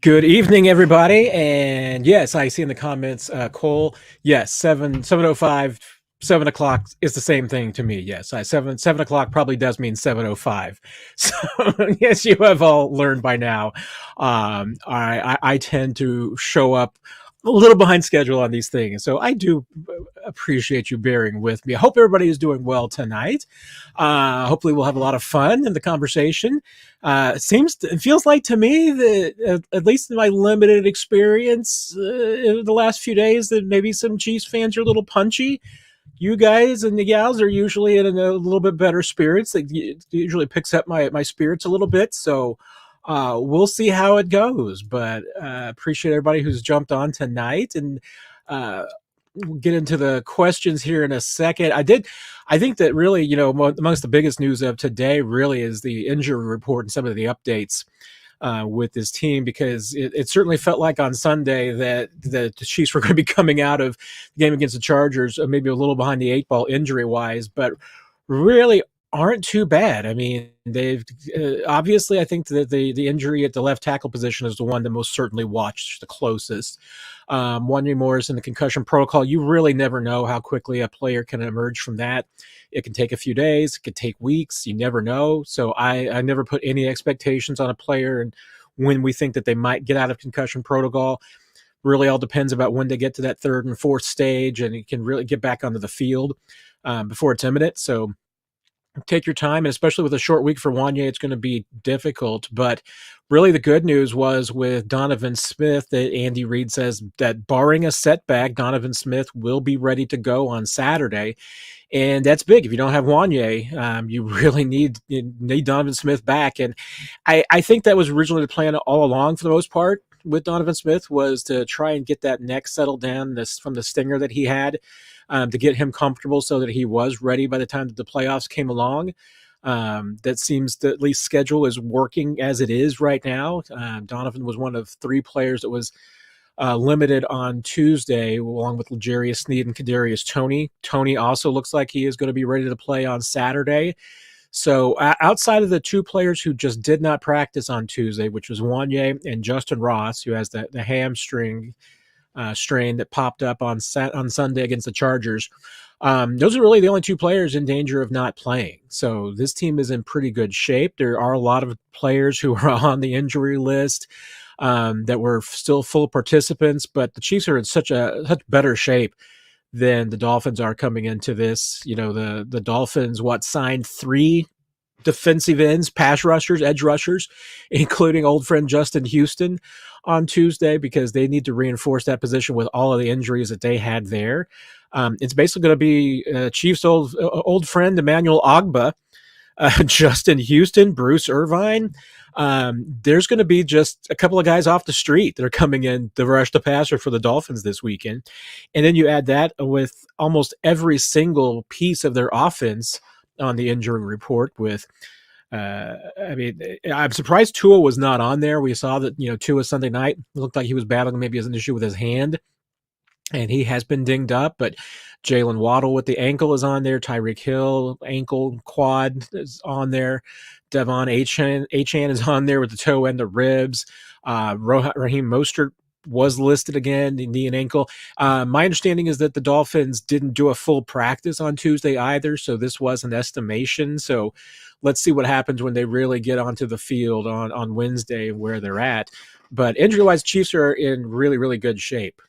Good evening, everybody. And yes, I see in the comments, Cole. Yes, 7:05, 7 o'clock is the same thing to me. Yes, 7 o'clock probably does mean 7:05. So yes, you have all learned by now. I tend to show up a little behind schedule on these things, so I do appreciate you bearing with me. I hope everybody is doing well tonight. Hopefully, we'll have a lot of fun in the conversation. It feels like to me that at least in my limited experience in the last few days, that maybe some Chiefs fans are a little punchy. You guys and the gals are usually in a little bit better spirits. It usually picks up my spirits a little bit. So we'll see how it goes. But appreciate everybody who's jumped on tonight, and uh, we'll get into the questions here in a second. I think that really, amongst the biggest news of today really is the injury report and some of the updates with this team, because it certainly felt like on Sunday that the Chiefs were going to be coming out of the game against the Chargers maybe a little behind the eight ball injury wise, but really aren't too bad. I mean, they've obviously, I think that the injury at the left tackle position is the one that most certainly watched the closest. Wanya Morris in the concussion protocol, you really never know how quickly a player can emerge from that. It can take a few days, it could take weeks, you never know. So I never put any expectations on a player, and when we think that they might get out of concussion protocol, really all depends about when they get to that third and fourth stage and you can really get back onto the field before it's imminent. So take your time, and especially with a short week for Wanya, it's going to be difficult. But really, the good news was with Donovan Smith that Andy Reid says that barring a setback, Donovan Smith will be ready to go on Saturday. And that's big. If you don't have Wanya, you really need Donovan Smith back. And I think that was originally the plan all along for the most part with Donovan Smith, was to try and get that neck settled down from the stinger that he had, to get him comfortable so that he was ready by the time that the playoffs came along. That seems to, at least schedule is working as it is right now. Donovan was one of three players that was limited on Tuesday, along with L'Jarius Sneed and Kadarius Toney. Toney also looks like he is going to be ready to play on Saturday. So outside of the two players who just did not practice on Tuesday, which was Wanya and Justin Ross, who has the hamstring strain that popped up on Sunday against the Chargers, those are really the only two players in danger of not playing. So this team is in pretty good shape. There are a lot of players who are on the injury list that were still full participants, but the Chiefs are in such better shape than the Dolphins are coming into this. The Dolphins signed three defensive ends, pass rushers, edge rushers, including old friend Justin Houston on Tuesday, because they need to reinforce that position with all of the injuries that they had there. It's basically going to be Chiefs' old friend Emmanuel Ogbah, Justin Houston, Bruce Irvine. There's going to be just a couple of guys off the street that are coming in to rush the passer for the Dolphins this weekend. And then you add that with almost every single piece of their offense on the injury report with, I'm surprised Tua was not on there. We saw that, Tua Sunday night looked like he was battling maybe an issue with his hand, and he has been dinged up, but Jalen Waddle with the ankle is on there. Tyreek Hill, ankle, quad is on there. Devon Achane is on there with the toe and the ribs. Raheem Mostert was listed again, the knee and ankle. My understanding is that the Dolphins didn't do a full practice on Tuesday either, so this was an estimation. So let's see what happens when they really get onto the field on Wednesday, where they're at. But injury-wise, Chiefs are in really, really good shape.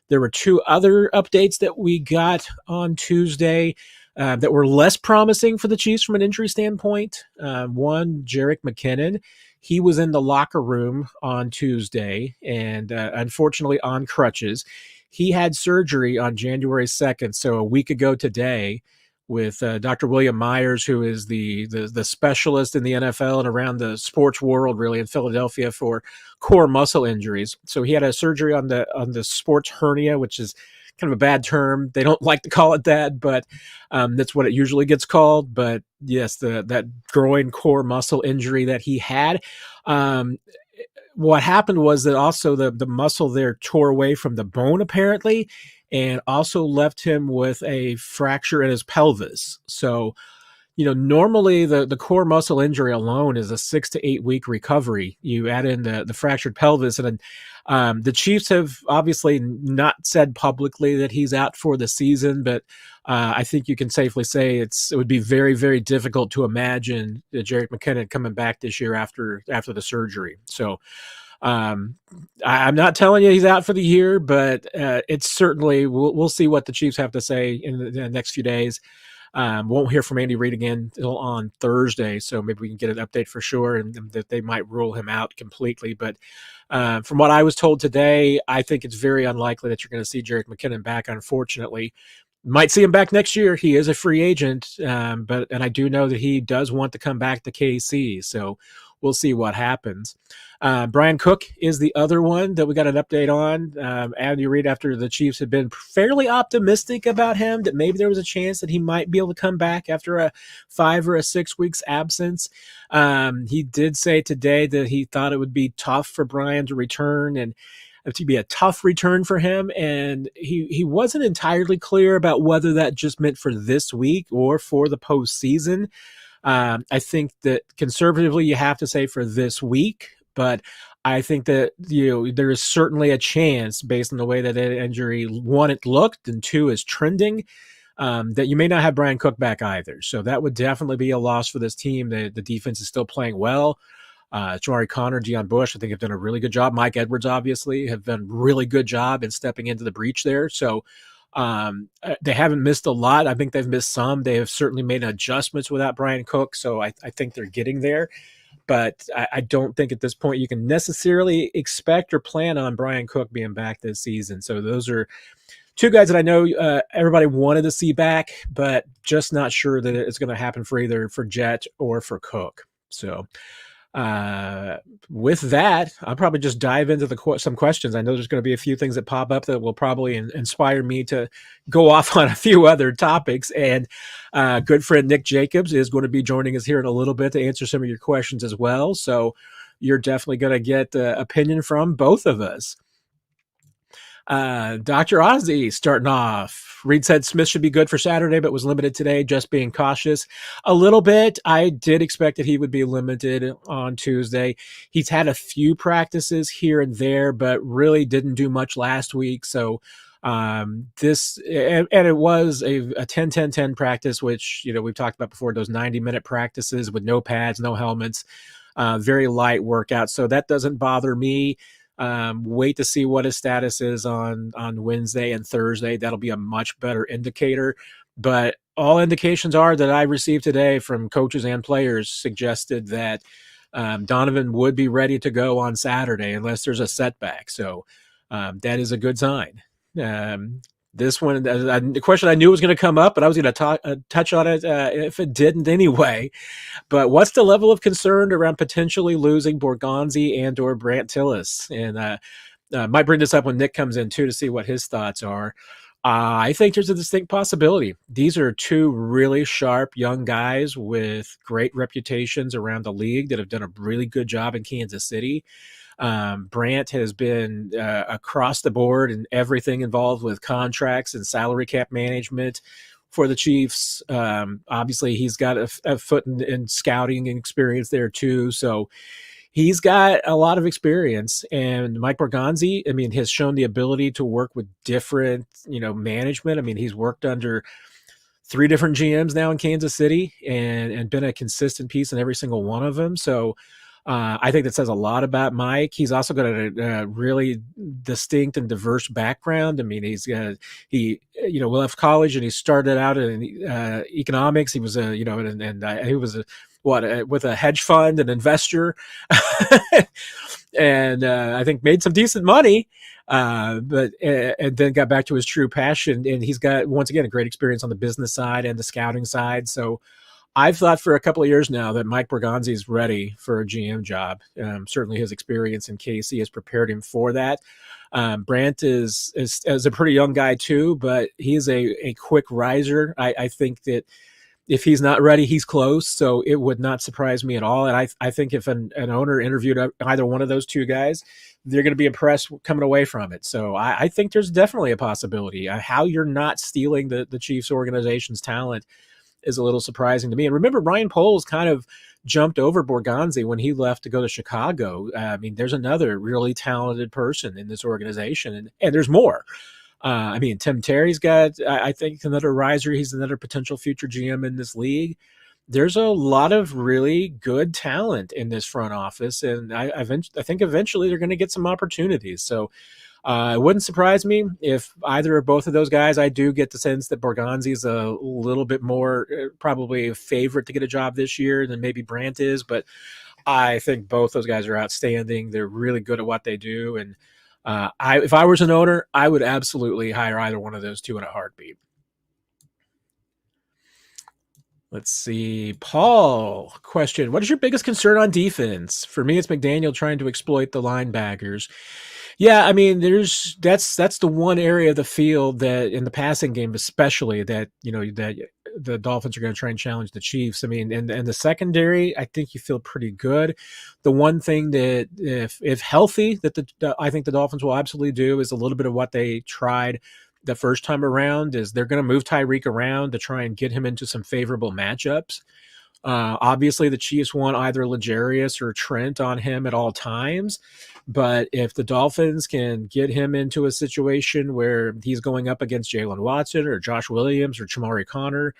There were two other updates that we got on Tuesday that were less promising for the Chiefs from an injury standpoint. One, Derrick McKinnon. He was in the locker room on Tuesday and unfortunately on crutches. He had surgery on January 2nd, so a week ago today, with Dr. William Myers, who is the specialist in the NFL and around the sports world, really, in Philadelphia for core muscle injuries. So he had a surgery on the sports hernia, which is kind of a bad term. They don't like to call it that, but that's what it usually gets called. But yes, that groin core muscle injury that he had. What happened was that also the muscle there tore away from the bone, apparently, and also left him with a fracture in his pelvis. So normally the core muscle injury alone is a 6 to 8 week recovery. You add in the fractured pelvis, and the Chiefs have obviously not said publicly that he's out for the season, but I think you can safely say it would be very, very difficult to imagine Jerick McKinnon coming back this year after the surgery. So I'm not telling you he's out for the year, but it's certainly we'll see what the Chiefs have to say in the next few days. Won't hear from Andy Reid again until on Thursday, so maybe we can get an update for sure, and that they might rule him out completely. But from what I was told today, I think it's very unlikely that you're going to see Jerick McKinnon back. Unfortunately, might see him back next year. He is a free agent, but I do know that he does want to come back to KC, so we'll see what happens. Brian Cook is the other one that we got an update on. Andy Reid, after the Chiefs had been fairly optimistic about him, that maybe there was a chance that he might be able to come back after a 5 or 6 weeks absence. He did say today that he thought it would be tough for Brian to return and to be a tough return for him. And he wasn't entirely clear about whether that just meant for this week or for the postseason. I think that conservatively you have to say for this week, but I think that there is certainly a chance, based on the way that the injury, one, it looked, and two, is trending, that you may not have Brian Cook back either. So that would definitely be a loss for this team. The defense is still playing well. Jawari Connor, Deion Bush, I think, have done a really good job. Mike Edwards, obviously, have done a really good job in stepping into the breach there. So they haven't missed a lot. I think they've missed some. They have certainly made adjustments without Brian Cook, so I think they're getting there. But I don't think at this point you can necessarily expect or plan on Brian Cook being back this season. So those are two guys that I know everybody wanted to see back, but just not sure that it's going to happen for either for Jet or for Cook. So with that, I'll probably just dive into some questions. I know there's going to be a few things that pop up that will probably inspire me to go off on a few other topics. And good friend Nick Jacobs is going to be joining us here in a little bit to answer some of your questions as well. So you're definitely going to get opinion from both of us. Dr. Ozzy starting off. Reed said Smith should be good for Saturday, but was limited today, just being cautious a little bit. I did expect that he would be limited on Tuesday. He's had a few practices here and there, but really didn't do much last week. So this, and it was a 10-10-10 practice, which, we've talked about before, those 90-minute practices with no pads, no helmets, very light workout. So that doesn't bother me. Wait to see what his status is on Wednesday and Thursday. That'll be a much better indicator. But all indications are that I received today from coaches and players suggested that Donovan would be ready to go on Saturday unless there's a setback. So that is a good sign. This one, the question I knew was going to come up, but I was going to touch on it if it didn't anyway. But what's the level of concern around potentially losing Borgonzi and or Brant Tillis? And might bring this up when Nick comes in too to see what his thoughts are. I think there's a distinct possibility. These are two really sharp young guys with great reputations around the league that have done a really good job in Kansas City. Brant has been across the board in everything involved with contracts and salary cap management for the Chiefs. Obviously, he's got a foot in scouting and experience there too. So he's got a lot of experience. And Mike Borgonzi, has shown the ability to work with different, management. He's worked under 3 different GMs now in Kansas City and been a consistent piece in every single one of them. So I think that says a lot about Mike. He's also got a really distinct and diverse background. He left college and he started out in economics. He was he was with a hedge fund, an investor, and I think made some decent money. But then got back to his true passion, and he's got, once again, a great experience on the business side and the scouting side. So I've thought for a couple of years now that Mike Borgonzi is ready for a GM job. Certainly his experience in KC has prepared him for that. Brant is a pretty young guy too, but he is a quick riser. I think that if he's not ready, he's close. So it would not surprise me at all. And I think if an owner interviewed either one of those two guys, they're going to be impressed coming away from it. So I think there's definitely a possibility. How you're not stealing the Chiefs organization's talent is a little surprising to me. And remember, Ryan Poles kind of jumped over Borgonzi when he left to go to Chicago. I mean, there's another really talented person in this organization, and there's more. I mean, Tim Terry's got, I think, another riser. He's another potential future GM in this league. There's a lot of really good talent in this front office, and I think eventually they're going to get some opportunities. So it wouldn't surprise me if either or both of those guys. I do get the sense that Borgonzi is a little bit more probably a favorite to get a job this year than maybe Brandt is, but I think both those guys are outstanding. They're really good at what they do, and if I was an owner, I would absolutely hire either one of those two in a heartbeat. Let's see. Paul, question. What is your biggest concern on defense? For me, it's McDaniel trying to exploit the linebackers. Yeah, I mean, that's the one area of the field that in the passing game, especially that that the Dolphins are going to try and challenge the Chiefs. I mean, and the secondary, I think you feel pretty good. The one thing that if healthy, that I think the Dolphins will absolutely do is a little bit of what they tried the first time around is they're going to move Tyreek around to try and get him into some favorable matchups. Obviously, the Chiefs want either L'Jarius or Trent on him at all times. But if the Dolphins can get him into a situation where he's going up against Jalen Watson or Josh Williams or Chamari Connor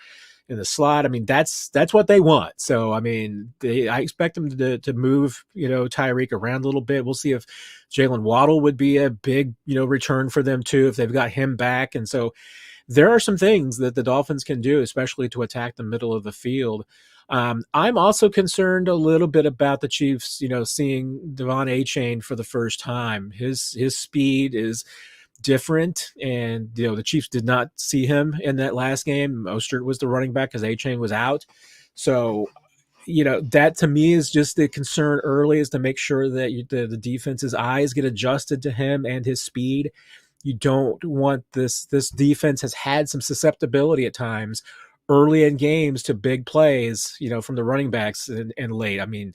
in the slot, I mean, that's what they want. So, I mean, I expect them to move, Tyreek around a little bit. We'll see if Jalen Waddle would be a big, return for them too, if they've got him back. And so there are some things that the Dolphins can do, especially to attack the middle of the field. I'm also concerned a little bit about the Chiefs, seeing Devon Achane for the first time. His speed is different, and the Chiefs did not see him in that last game. Mostert was the running back because Achane was out. So, that to me is just the concern early, is to make sure that the defense's eyes get adjusted to him and his speed. You don't want this defense has had some susceptibility at times early in games to big plays, from the running backs and late. I mean,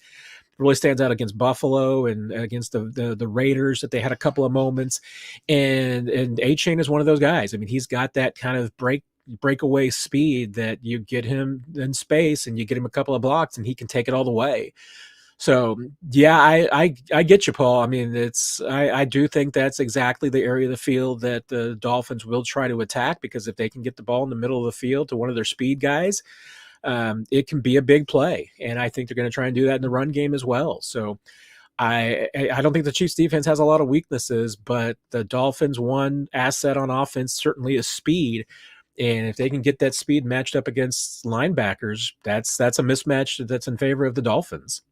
really stands out against Buffalo and against the Raiders that they had a couple of moments. And Achane is one of those guys. I mean, he's got that kind of breakaway speed that you get him in space and you get him a couple of blocks and he can take it all the way. So yeah, I get you, Paul. I mean, I do think that's exactly the area of the field that the Dolphins will try to attack, because if they can get the ball in the middle of the field to one of their speed guys, it can be a big play. And I think they're going to try and do that in the run game as well. So I don't think the Chiefs defense has a lot of weaknesses, but the Dolphins' one asset on offense certainly is speed. And if they can get that speed matched up against linebackers, that's a mismatch that's in favor of the Dolphins.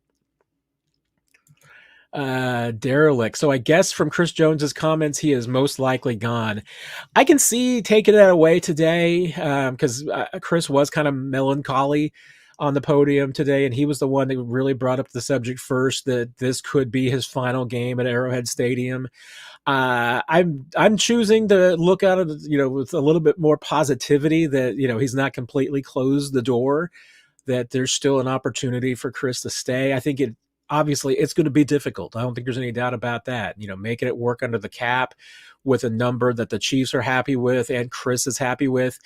Derrick. So I guess from Chris Jones's comments, he is most likely gone. I can see taking that away today, because Chris was kind of melancholy on the podium today, and he was the one that really brought up the subject first, that this could be his final game at Arrowhead Stadium. I'm choosing to look at it, with a little bit more positivity, that he's not completely closed the door, that there's still an opportunity for Chris to stay. I think obviously it's going to be difficult. I don't think there's any doubt about that. Making it work under the cap with a number that the Chiefs are happy with and Chris is happy with,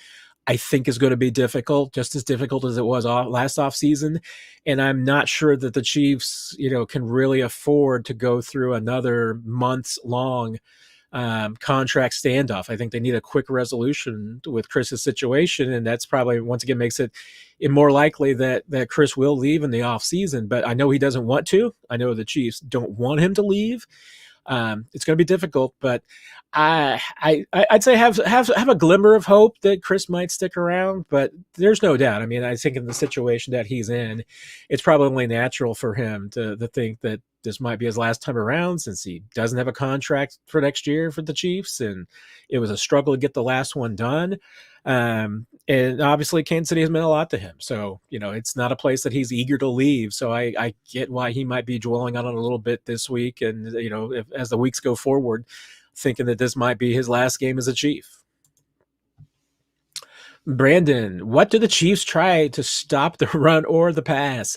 I think is going to be difficult, just as difficult as it was last offseason. And I'm not sure that the Chiefs, can really afford to go through another months long contract standoff. I think they need a quick resolution with Chris's situation, and that's probably once again makes it more likely that Chris will leave in the offseason. But I know he doesn't want to. I know the Chiefs don't want him to leave. It's going to be difficult, but I'd say have a glimmer of hope that Chris might stick around, but there's no doubt. I mean, I think in the situation that he's in, it's probably only natural for him to think that this might be his last time around, since he doesn't have a contract for next year for the Chiefs, and it was a struggle to get the last one done. And obviously Kansas City has meant a lot to him. So, it's not a place that he's eager to leave. So I get why he might be dwelling on it a little bit this week. And, as the weeks go forward, thinking that this might be his last game as a Chief. Brandon, what do the Chiefs try to stop the run or the pass?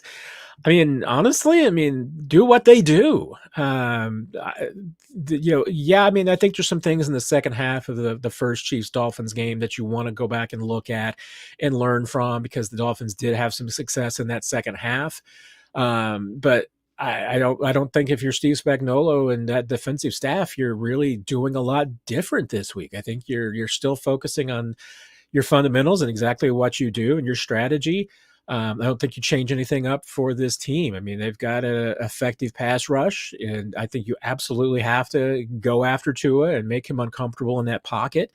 I mean, honestly, I mean, do what they do. Yeah, I mean, I think there's some things in the second half of the first Chiefs Dolphins game that you want to go back and look at and learn from, because the Dolphins did have some success in that second half. But I don't think if you're Steve Spagnuolo and that defensive staff, you're really doing a lot different this week. I think you're still focusing on your fundamentals and exactly what you do and your strategy. I don't think you change anything up for this team. I mean, they've got an effective pass rush, and I think you absolutely have to go after Tua and make him uncomfortable in that pocket.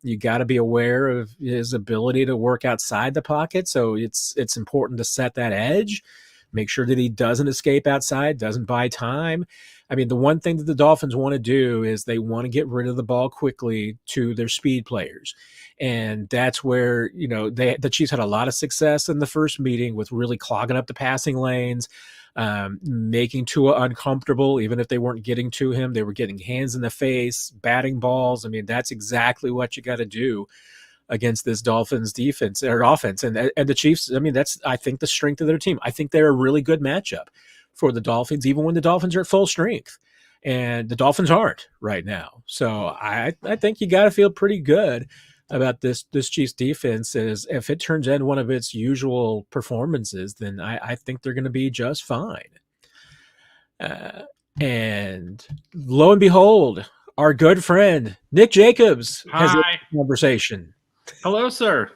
You got to be aware of his ability to work outside the pocket, so it's important to set that edge. Make sure that he doesn't escape outside, doesn't buy time. I mean, the one thing that the Dolphins want to do is they want to get rid of the ball quickly to their speed players. And that's where, the Chiefs had a lot of success in the first meeting with really clogging up the passing lanes, making Tua uncomfortable. Even if they weren't getting to him, they were getting hands in the face, batting balls. I mean, that's exactly what you got to do against this Dolphins defense or offense. And the Chiefs, I mean, that's, I think, the strength of their team. I think they're a really good matchup for the Dolphins, even when the Dolphins are at full strength. And the Dolphins aren't right now. So I think you got to feel pretty good about this Chiefs defense. Is if it turns in one of its usual performances, then I think they're going to be just fine. And lo and behold, our good friend Nick Jacobs has a conversation. Hello, sir.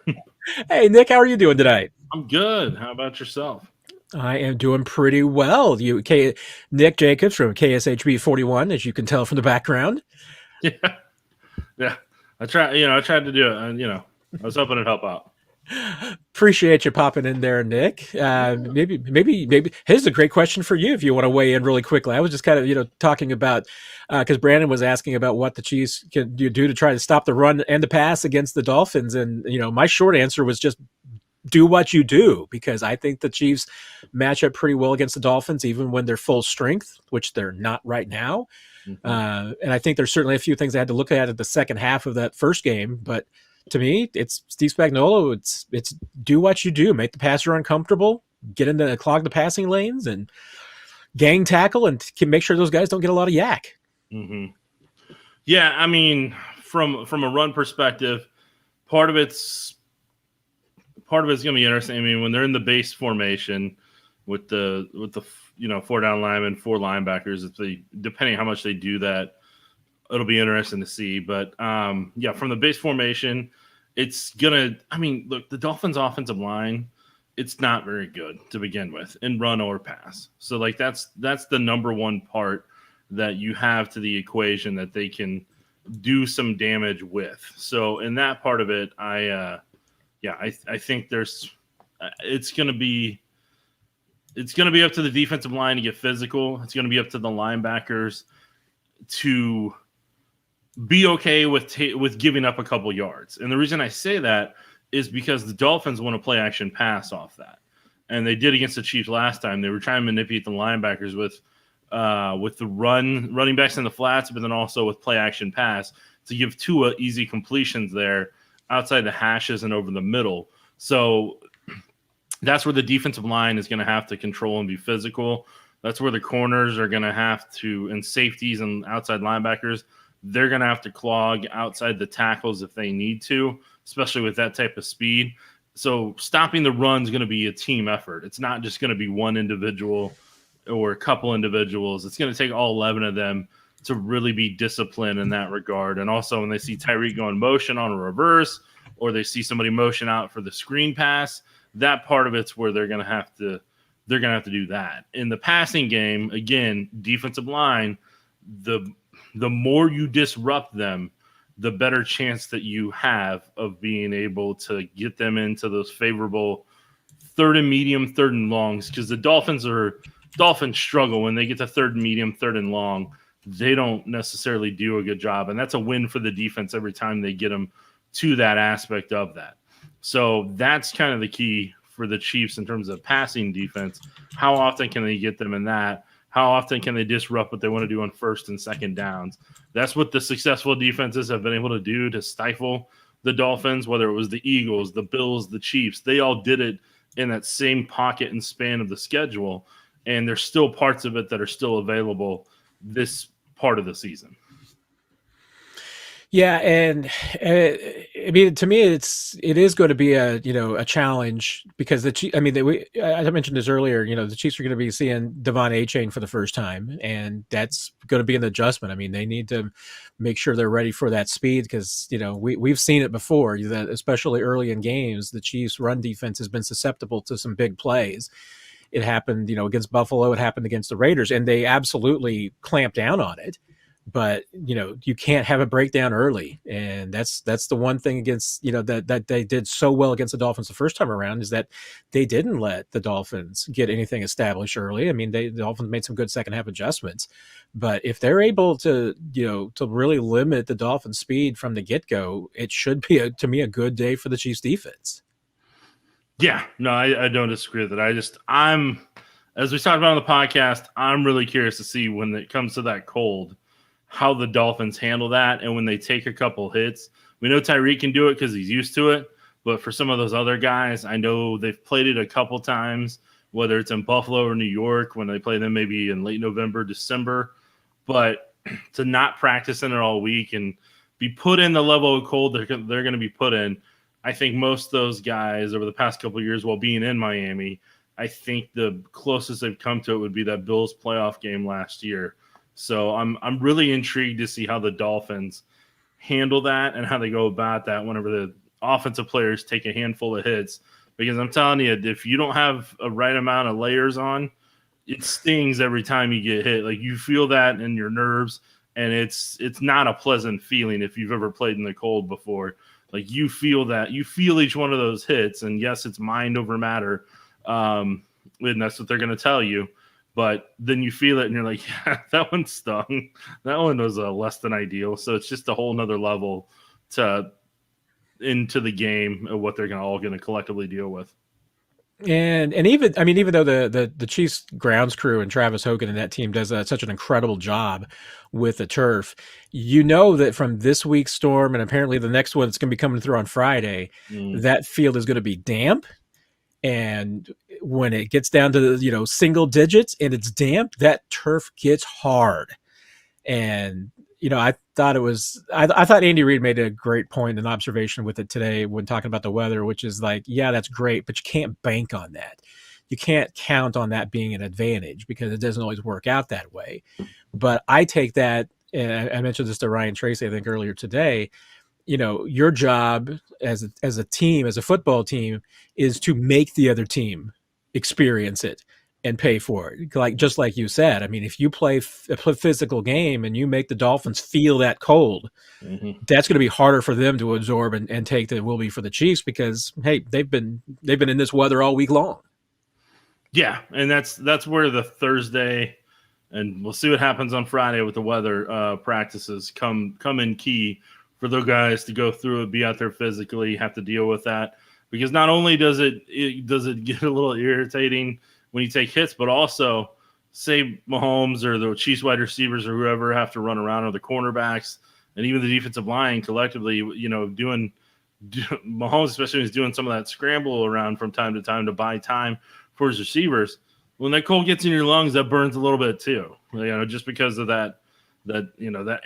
Hey, Nick, how are you doing tonight? I'm good. How about yourself? I am doing pretty well. Nick Jacobs from KSHB 41, as you can tell from the background. Yeah. I tried to do it, and I was hoping it'd help out. Appreciate you popping in there, Nick. Maybe here's a great question for you if you want to weigh in really quickly. I was just kind of talking about because Brandon was asking about what the Chiefs can do to try to stop the run and the pass against the Dolphins, and my short answer was just do what you do, because I think the Chiefs match up pretty well against the Dolphins, even when they're full strength, which they're not right now. Mm-hmm. And I think there's certainly a few things I had to look at the second half of that first game, but to me, it's Steve Spagnuolo. It's do what you do, make the passer uncomfortable, get in the clog the passing lanes, and gang tackle, and make sure those guys don't get a lot of yak. Mm-hmm. Yeah, I mean, from a run perspective, part of it's going to be interesting. I mean, when they're in the base formation with the 4 down linemen, 4 linebackers, depending how much they do that, it'll be interesting to see. But from the base formation, it's gonna. I mean, look, the Dolphins' offensive line, it's not very good to begin with in run or pass. So that's the number one part that you have to the equation that they can do some damage with. So in that part of it, I think it's gonna be up to the defensive line to get physical. It's gonna be up to the linebackers to be okay with giving up a couple yards. And the reason I say that is because the Dolphins want to play action pass off that. And they did against the Chiefs last time. They were trying to manipulate the linebackers with the running backs in the flats, but then also with play action pass to give Tua easy completions there outside the hashes and over the middle. So that's where the defensive line is going to have to control and be physical. That's where the corners are going to have to, and safeties and outside linebackers, they're going to have to clog outside the tackles if they need to, especially with that type of speed. So stopping the run is going to be a team effort. It's not just going to be one individual or a couple individuals. It's going to take all 11 of them to really be disciplined in that regard. And also when they see Tyreek go in motion on a reverse, or they see somebody motion out for the screen pass, that part of it's where they're going to have to do that. In the passing game, again, defensive line, the more you disrupt them, the better chance that you have of being able to get them into those favorable 3rd and medium, 3rd and longs, because the Dolphins struggle when they get to 3rd and medium, 3rd and long. They don't necessarily do a good job, and that's a win for the defense every time they get them to that aspect of that. So that's kind of the key for the Chiefs in terms of passing defense. How often can they get them in that? How often can they disrupt what they want to do on 1st and 2nd downs? That's what the successful defenses have been able to do to stifle the Dolphins, whether it was the Eagles, the Bills, the Chiefs. They all did it in that same pocket and span of the schedule. And there's still parts of it that are still available this part of the season. Yeah, and I mean, to me, it is going to be a challenge because I mentioned this earlier. The Chiefs are going to be seeing Devon Achane for the first time, and that's going to be an adjustment. I mean, they need to make sure they're ready for that speed because we've seen it before that especially early in games, the Chiefs' run defense has been susceptible to some big plays. It happened, against Buffalo. It happened against the Raiders, and they absolutely clamped down on it. But you can't have a breakdown early, and that's the one thing against that they did so well against the Dolphins the first time around is that they didn't let the Dolphins get anything established early. I mean, the Dolphins made some good second half adjustments, but if they're able to to really limit the Dolphins' speed from the get go, it should be to me a good day for the Chiefs defense. Yeah, no, I don't disagree with it. I'm as we talked about on the podcast, I'm really curious to see when it comes to that cold, how the Dolphins handle that. And when they take a couple hits, we know Tyreek can do it because he's used to it. But for some of those other guys, I know they've played it a couple times, whether it's in Buffalo or New York, when they play them maybe in late November, December. But to not practice in it all week and be put in the level of cold they're going to be put in, I think most of those guys over the past couple of years while being in Miami, I think the closest they've come to it would be that Bills playoff game last year. So I'm really intrigued to see how the Dolphins handle that and how they go about that whenever the offensive players take a handful of hits. Because I'm telling you, if you don't have a right amount of layers on, it stings every time you get hit. Like you feel that in your nerves, and it's not a pleasant feeling if you've ever played in the cold before. Like you feel that. You feel each one of those hits, and yes, it's mind over matter, and that's what they're going to tell you. But then you feel it and you're like, yeah, that one stung. That one was less than ideal. So it's just a whole nother level into the game of what they're all going to collectively deal with. And even though the Chiefs grounds crew and Travis Hogan and that team does such an incredible job with the turf, that from this week's storm and apparently the next one that's going to be coming through on Friday, that field is going to be damp. And when it gets down to single digits and it's damp, that turf gets hard. And I thought I thought Andy Reid made a great point and observation with it today when talking about the weather, which is like, yeah, that's great, but you can't bank on that. You can't count on that being an advantage because it doesn't always work out that way. But I take that, and I mentioned this to Ryan Tracy, I think earlier today. Your job as a team, as a football team, is to make the other team experience it and pay for it. Just like you said, I mean, if you play a physical game and you make the Dolphins feel that cold, that's going to be harder for them to absorb and take than it will be for the Chiefs because, hey, they've been in this weather all week long. Yeah, and that's where the Thursday, and we'll see what happens on Friday with the weather practices come in key for those guys to go through it, be out there physically, have to deal with that. Because not only does it get a little irritating when you take hits, but also say Mahomes or the Chiefs wide receivers or whoever have to run around, or the cornerbacks and even the defensive line collectively, doing Mahomes, especially when he's doing some of that scramble around from time to time to buy time for his receivers. When that cold gets in your lungs, that burns a little bit too, just because of that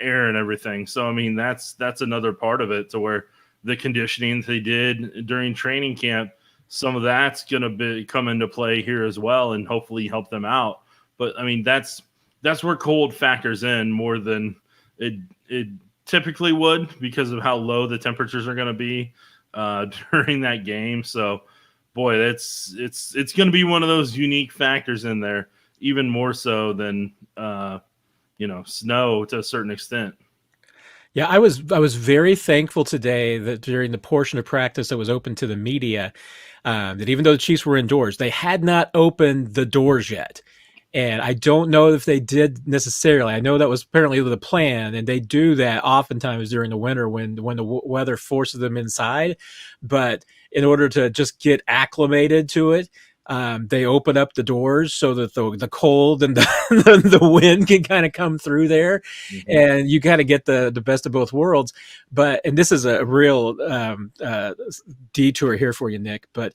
air and everything. So, I mean, that's another part of it to where the conditioning they did during training camp, some of that's going to come into play here as well and hopefully help them out. But, I mean, that's where cold factors in more than it typically would because of how low the temperatures are going to be during that game. So, boy, it's going to be one of those unique factors in there, even more so than snow to a certain extent. Yeah, I was very thankful today that during the portion of practice that was open to the media, that even though the Chiefs were indoors, they had not opened the doors yet. And I don't know if they did necessarily. I know that was apparently the plan, and they do that oftentimes during the winter when the weather forces them inside. But in order to just get acclimated to it, they open up the doors so that the cold and the wind can kind of come through there, and you kind of get the best of both worlds. And this is a real detour here for you, Nick, but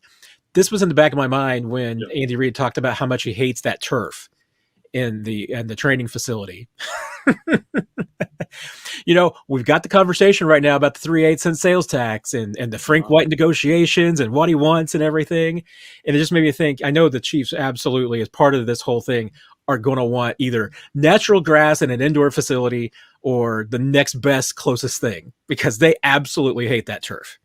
this was in the back of my mind when Yep. Andy Reid talked about how much he hates that turf in the training facility. We've got the conversation right now about the 3/8 cent sales tax and the Frank White negotiations and what he wants and everything. And it just made me think, I know the Chiefs absolutely, as part of this whole thing, are going to want either natural grass in an indoor facility or the next best closest thing, because they absolutely hate that turf.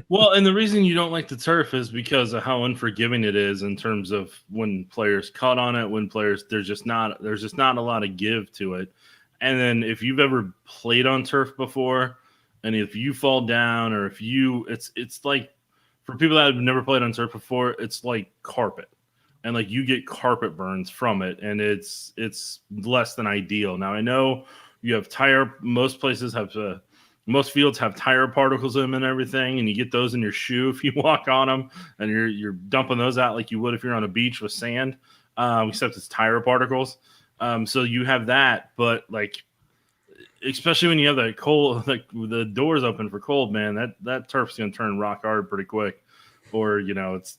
Well, and the reason you don't like the turf is because of how unforgiving it is in terms of when players cut on it, when players there's just not a lot of give to it. And then if you've ever played on turf before, and if you fall down or if you it's like, for people that have never played on turf before, it's like carpet. And like you get carpet burns from it, and it's less than ideal. Now I know you have most places have most fields have tire particles in them and everything, and you get those in your shoe if you walk on them, and you're dumping those out like you would if you're on a beach with sand, except it's tire particles. So you have that, but like, especially when you have that cold, like the doors open for cold, man, that turf's gonna turn rock hard pretty quick, or it's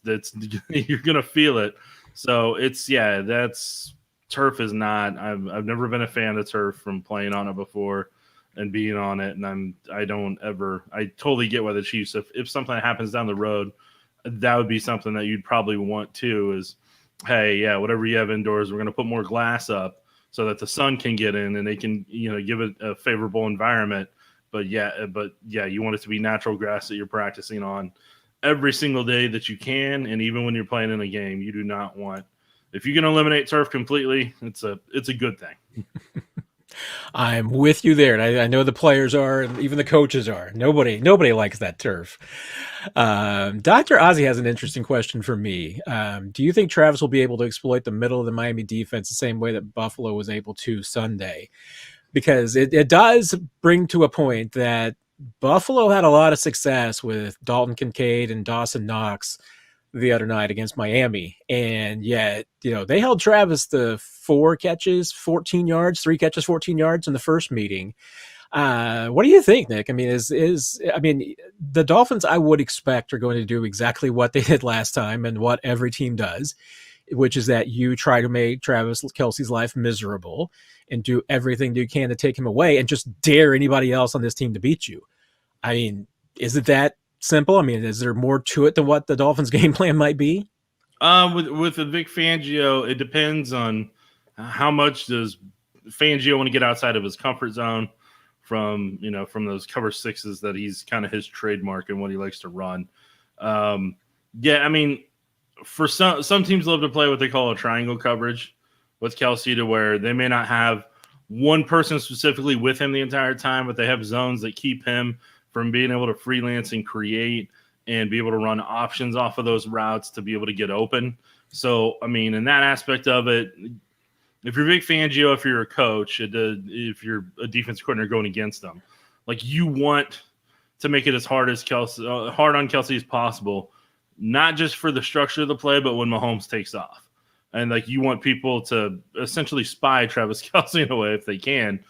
you're gonna feel it. So that's turf is not. I've never been a fan of turf from playing on it before and being on it, and I totally get why the Chiefs, if something happens down the road, that would be something that you'd probably want too, is, hey, yeah, whatever you have indoors, we're going to put more glass up so that the sun can get in and they can, give it a favorable environment. But yeah, you want it to be natural grass that you're practicing on every single day that you can, and even when you're playing in a game, you do not want. If you can eliminate turf completely, it's a good thing. I'm with you there. And I know the players are, and even the coaches are. Nobody likes that turf. Dr. Ozzy has an interesting question for me. Do you think Travis will be able to exploit the middle of the Miami defense the same way that Buffalo was able to Sunday? Because it does bring to a point that Buffalo had a lot of success with Dalton Kincaid and Dawson Knox the other night against Miami. And yet, they held Travis to 4 catches, 14 yards, 3 catches, 14 yards in the first meeting. What do you think, Nick? I mean, the Dolphins, I would expect, are going to do exactly what they did last time and what every team does, which is that you try to make Travis Kelsey's life miserable and do everything you can to take him away and just dare anybody else on this team to beat you. I mean, is it that simple? I mean, is there more to it than what the Dolphins' game plan might be? With the Vic Fangio, it depends on how much does Fangio want to get outside of his comfort zone from those cover sixes that he's kind of his trademark and what he likes to run. I mean, for some teams love to play what they call a triangle coverage with Kelsey, to where they may not have one person specifically with him the entire time, but they have zones that keep him from being able to freelance and create and be able to run options off of those routes to be able to get open. So, I mean, in that aspect of it, if you're Vic Fangio, if you're a coach, if you're a defensive coordinator going against them, like, you want to make it as hard on Kelsey as possible, not just for the structure of the play, but when Mahomes takes off. And like, you want people to essentially spy Travis Kelsey in a way, if they can,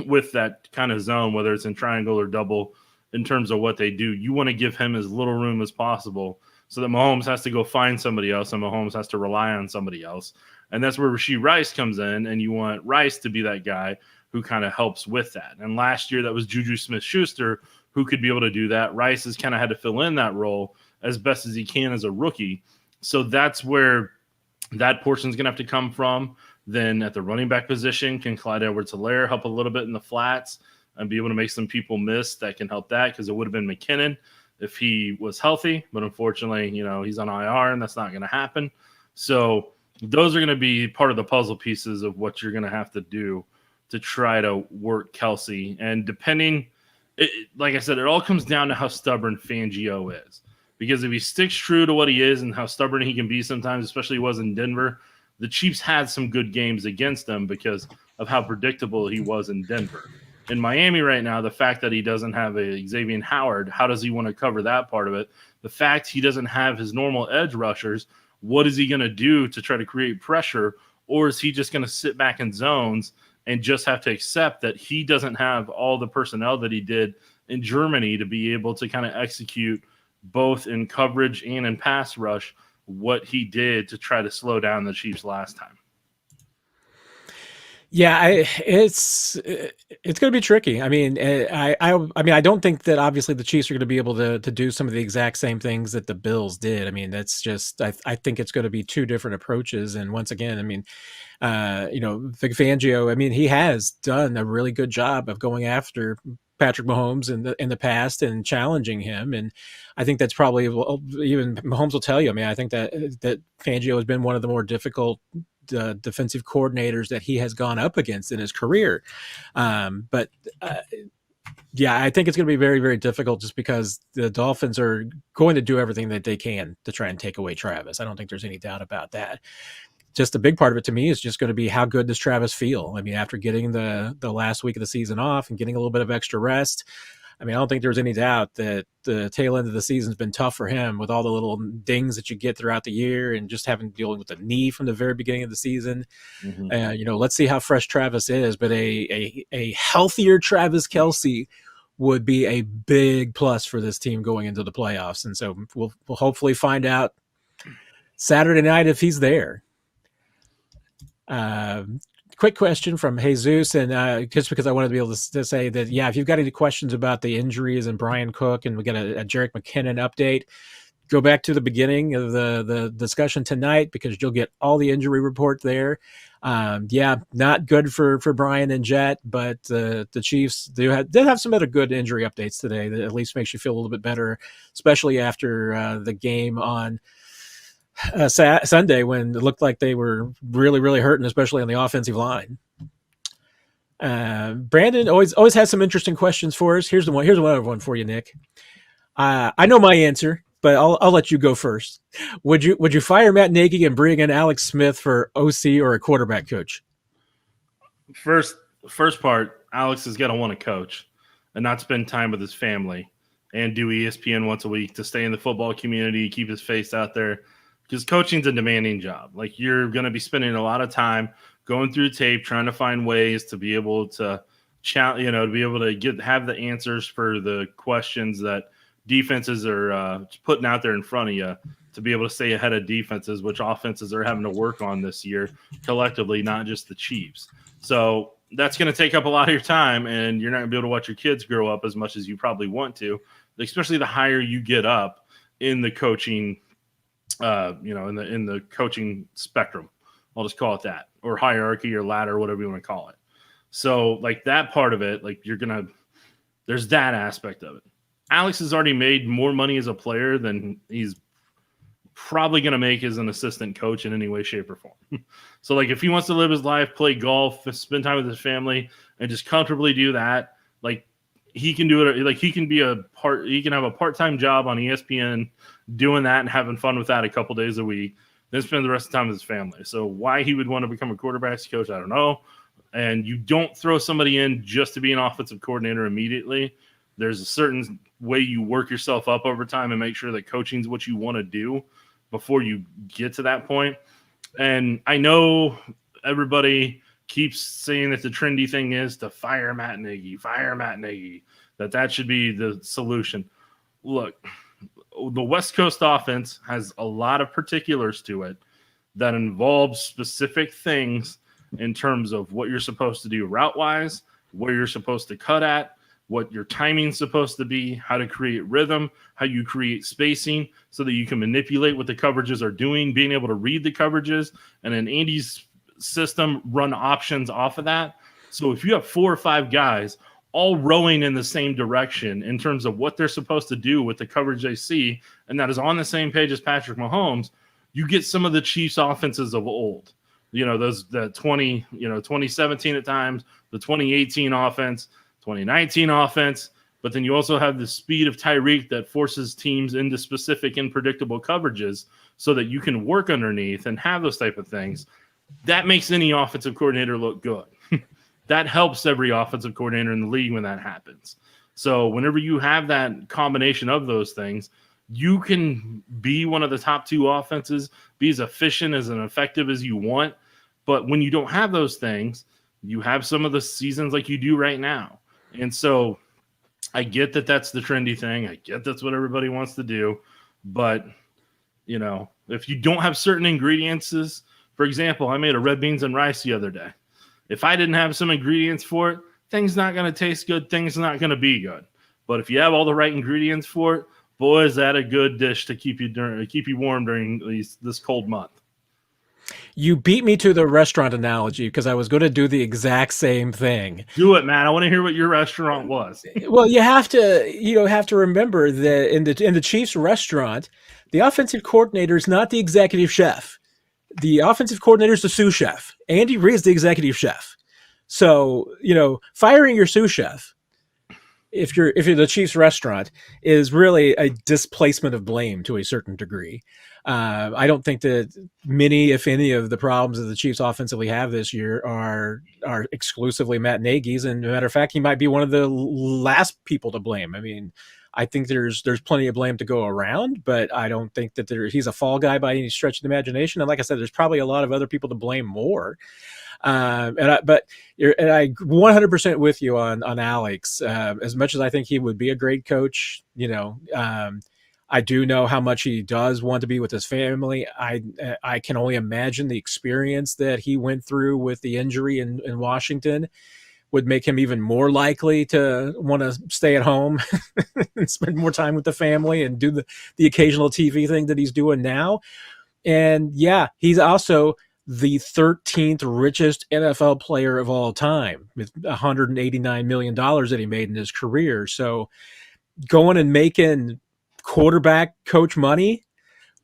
with that kind of zone, whether it's in triangle or double, in terms of what they do. You want to give him as little room as possible so that Mahomes has to go find somebody else and Mahomes has to rely on somebody else. And that's where Rashee Rice comes in, and you want Rice to be that guy who kind of helps with that. And last year, that was Juju Smith-Schuster who could be able to do that. Rice has kind of had to fill in that role as best as he can as a rookie. So that's where that portion is going to have to come from. Then at the running back position, can Clyde Edwards-Helaire help a little bit in the flats and be able to make some people miss? That can help that, because it would have been McKinnon if he was healthy. But unfortunately, he's on IR, and that's not going to happen. So those are going to be part of the puzzle pieces of what you're going to have to do to try to work Kelsey. And like I said, it all comes down to how stubborn Fangio is. Because if he sticks true to what he is and how stubborn he can be sometimes, especially he was in Denver, the Chiefs had some good games against them because of how predictable he was in Denver. In Miami right now, the fact that he doesn't have a Xavier Howard, how does he want to cover that part of it? The fact he doesn't have his normal edge rushers, what is he going to do to try to create pressure? Or is he just going to sit back in zones and just have to accept that he doesn't have all the personnel that he did in Germany to be able to kind of execute both in coverage and in pass rush, what he did to try to slow down the Chiefs last time. Yeah, it's going to be tricky. I mean, I don't think that obviously the Chiefs are going to be able to do some of the exact same things that the Bills did. I mean, that's just I think it's going to be two different approaches. And once again, I mean, Vic Fangio, I mean, he has done a really good job of going after Patrick Mahomes in the past and challenging him. And I think that's probably, even Mahomes will tell you, I mean, I think that Fangio has been one of the more difficult defensive coordinators that he has gone up against in his career. But yeah, I think it's going to be very, very difficult just because the Dolphins are going to do everything that they can to try and take away Travis. I don't think there's any doubt about that. Just a big part of it to me is just going to be how good does Travis feel? I mean, after getting the last week of the season off and getting a little bit of extra rest, I mean, I don't think there's any doubt that the tail end of the season has been tough for him with all the little dings that you get throughout the year and just having to deal with the knee from the very beginning of the season. Mm-hmm. Let's see how fresh Travis is, but a healthier Travis Kelsey would be a big plus for this team going into the playoffs. And so we'll hopefully find out Saturday night if he's there. Quick question from Jesus, and just because I wanted to be able to say that, yeah, if you've got any questions about the injuries and Brian Cook, and we got a Jerick McKinnon update, go back to the beginning of the discussion tonight because you'll get all the injury report there. Yeah, not good for Brian and Jet, but the Chiefs did have some other good injury updates today that at least makes you feel a little bit better, especially after the game on Sunday when it looked like they were really, really hurting, especially on the offensive line. Brandon always has some interesting questions for us. Here's another one for you, Nick. I know my answer, but I'll let you go first. Would you fire Matt Nagy and bring in Alex Smith for OC or a quarterback coach? First part, Alex is going to want to coach and not spend time with his family and do ESPN once a week to stay in the football community, keep his face out there. Because coaching's a demanding job. Like, you're going to be spending a lot of time going through tape, trying to find ways to be able to to be able to have the answers for the questions that defenses are putting out there in front of you, to be able to stay ahead of defenses, which offenses are having to work on this year collectively, not just the Chiefs. So that's going to take up a lot of your time, and you're not going to be able to watch your kids grow up as much as you probably want to, especially the higher you get up in the coaching in the coaching spectrum. I'll just call it that, or hierarchy or ladder, whatever you want to call it. So like that part of it, like there's that aspect of it. Alex has already made more money as a player than he's probably going to make as an assistant coach in any way, shape, or form. So like if he wants to live his life, play golf, spend time with his family, and just comfortably do that, like he can do it. Like he can have a part-time job on ESPN doing that and having fun with that a couple days a week, then spend the rest of the time with his family. So why he would want to become a quarterback's coach, I don't know. And you don't throw somebody in just to be an offensive coordinator immediately. There's a certain way you work yourself up over time and make sure that coaching is what you want to do before you get to that point. And I know everybody keeps saying that the trendy thing is to fire Matt Nagy, that should be the solution. Look, the West Coast offense has a lot of particulars to it that involves specific things in terms of what you're supposed to do route-wise, where you're supposed to cut at, what your timing's supposed to be, how to create rhythm, how you create spacing so that you can manipulate what the coverages are doing, being able to read the coverages, and in Andy's system, run options off of that. So if you have 4 or 5 guys all rowing in the same direction in terms of what they're supposed to do with the coverage they see, and that is on the same page as Patrick Mahomes, you get some of the Chiefs offenses of old. The 2017 at times, the 2018 offense, 2019 offense, but then you also have the speed of Tyreek that forces teams into specific unpredictable coverages so that you can work underneath and have those type of things. That makes any offensive coordinator look good. That helps every offensive coordinator in the league when that happens. So whenever you have that combination of those things, you can be one of the top 2 offenses, be as efficient as and effective as you want. But when you don't have those things, you have some of the seasons like you do right now. And so I get that that's the trendy thing. I get that's what everybody wants to do. But, if you don't have certain ingredients, for example, I made a red beans and rice the other day. If I didn't have some ingredients for it, things not going to taste good. Things not going to be good. But if you have all the right ingredients for it, boy, is that a good dish to keep you warm during this cold month. You beat me to the restaurant analogy because I was going to do the exact same thing. Do it, man. I want to hear what your restaurant was. Well, you have to remember that in the Chiefs restaurant, the offensive coordinator is not the executive chef. The offensive coordinator is the sous chef. Andy Reid is the executive chef. So, firing your sous chef, if you're the Chiefs restaurant, is really a displacement of blame to a certain degree. I don't think that many, if any, of the problems that the Chiefs offensively have this year are exclusively Matt Nagy's. And as a matter of fact, he might be one of the last people to blame. I mean, I think there's plenty of blame to go around, but I don't think that he's a fall guy by any stretch of the imagination. And like I said, there's probably a lot of other people to blame more. And I 100% with you on Alex. As much as I think he would be a great coach, I do know how much he does want to be with his family. I can only imagine the experience that he went through with the injury in Washington would make him even more likely to want to stay at home and spend more time with the family and do the occasional TV thing that he's doing now. And yeah, he's also the 13th richest NFL player of all time with $189 million that he made in his career. So going and making quarterback coach money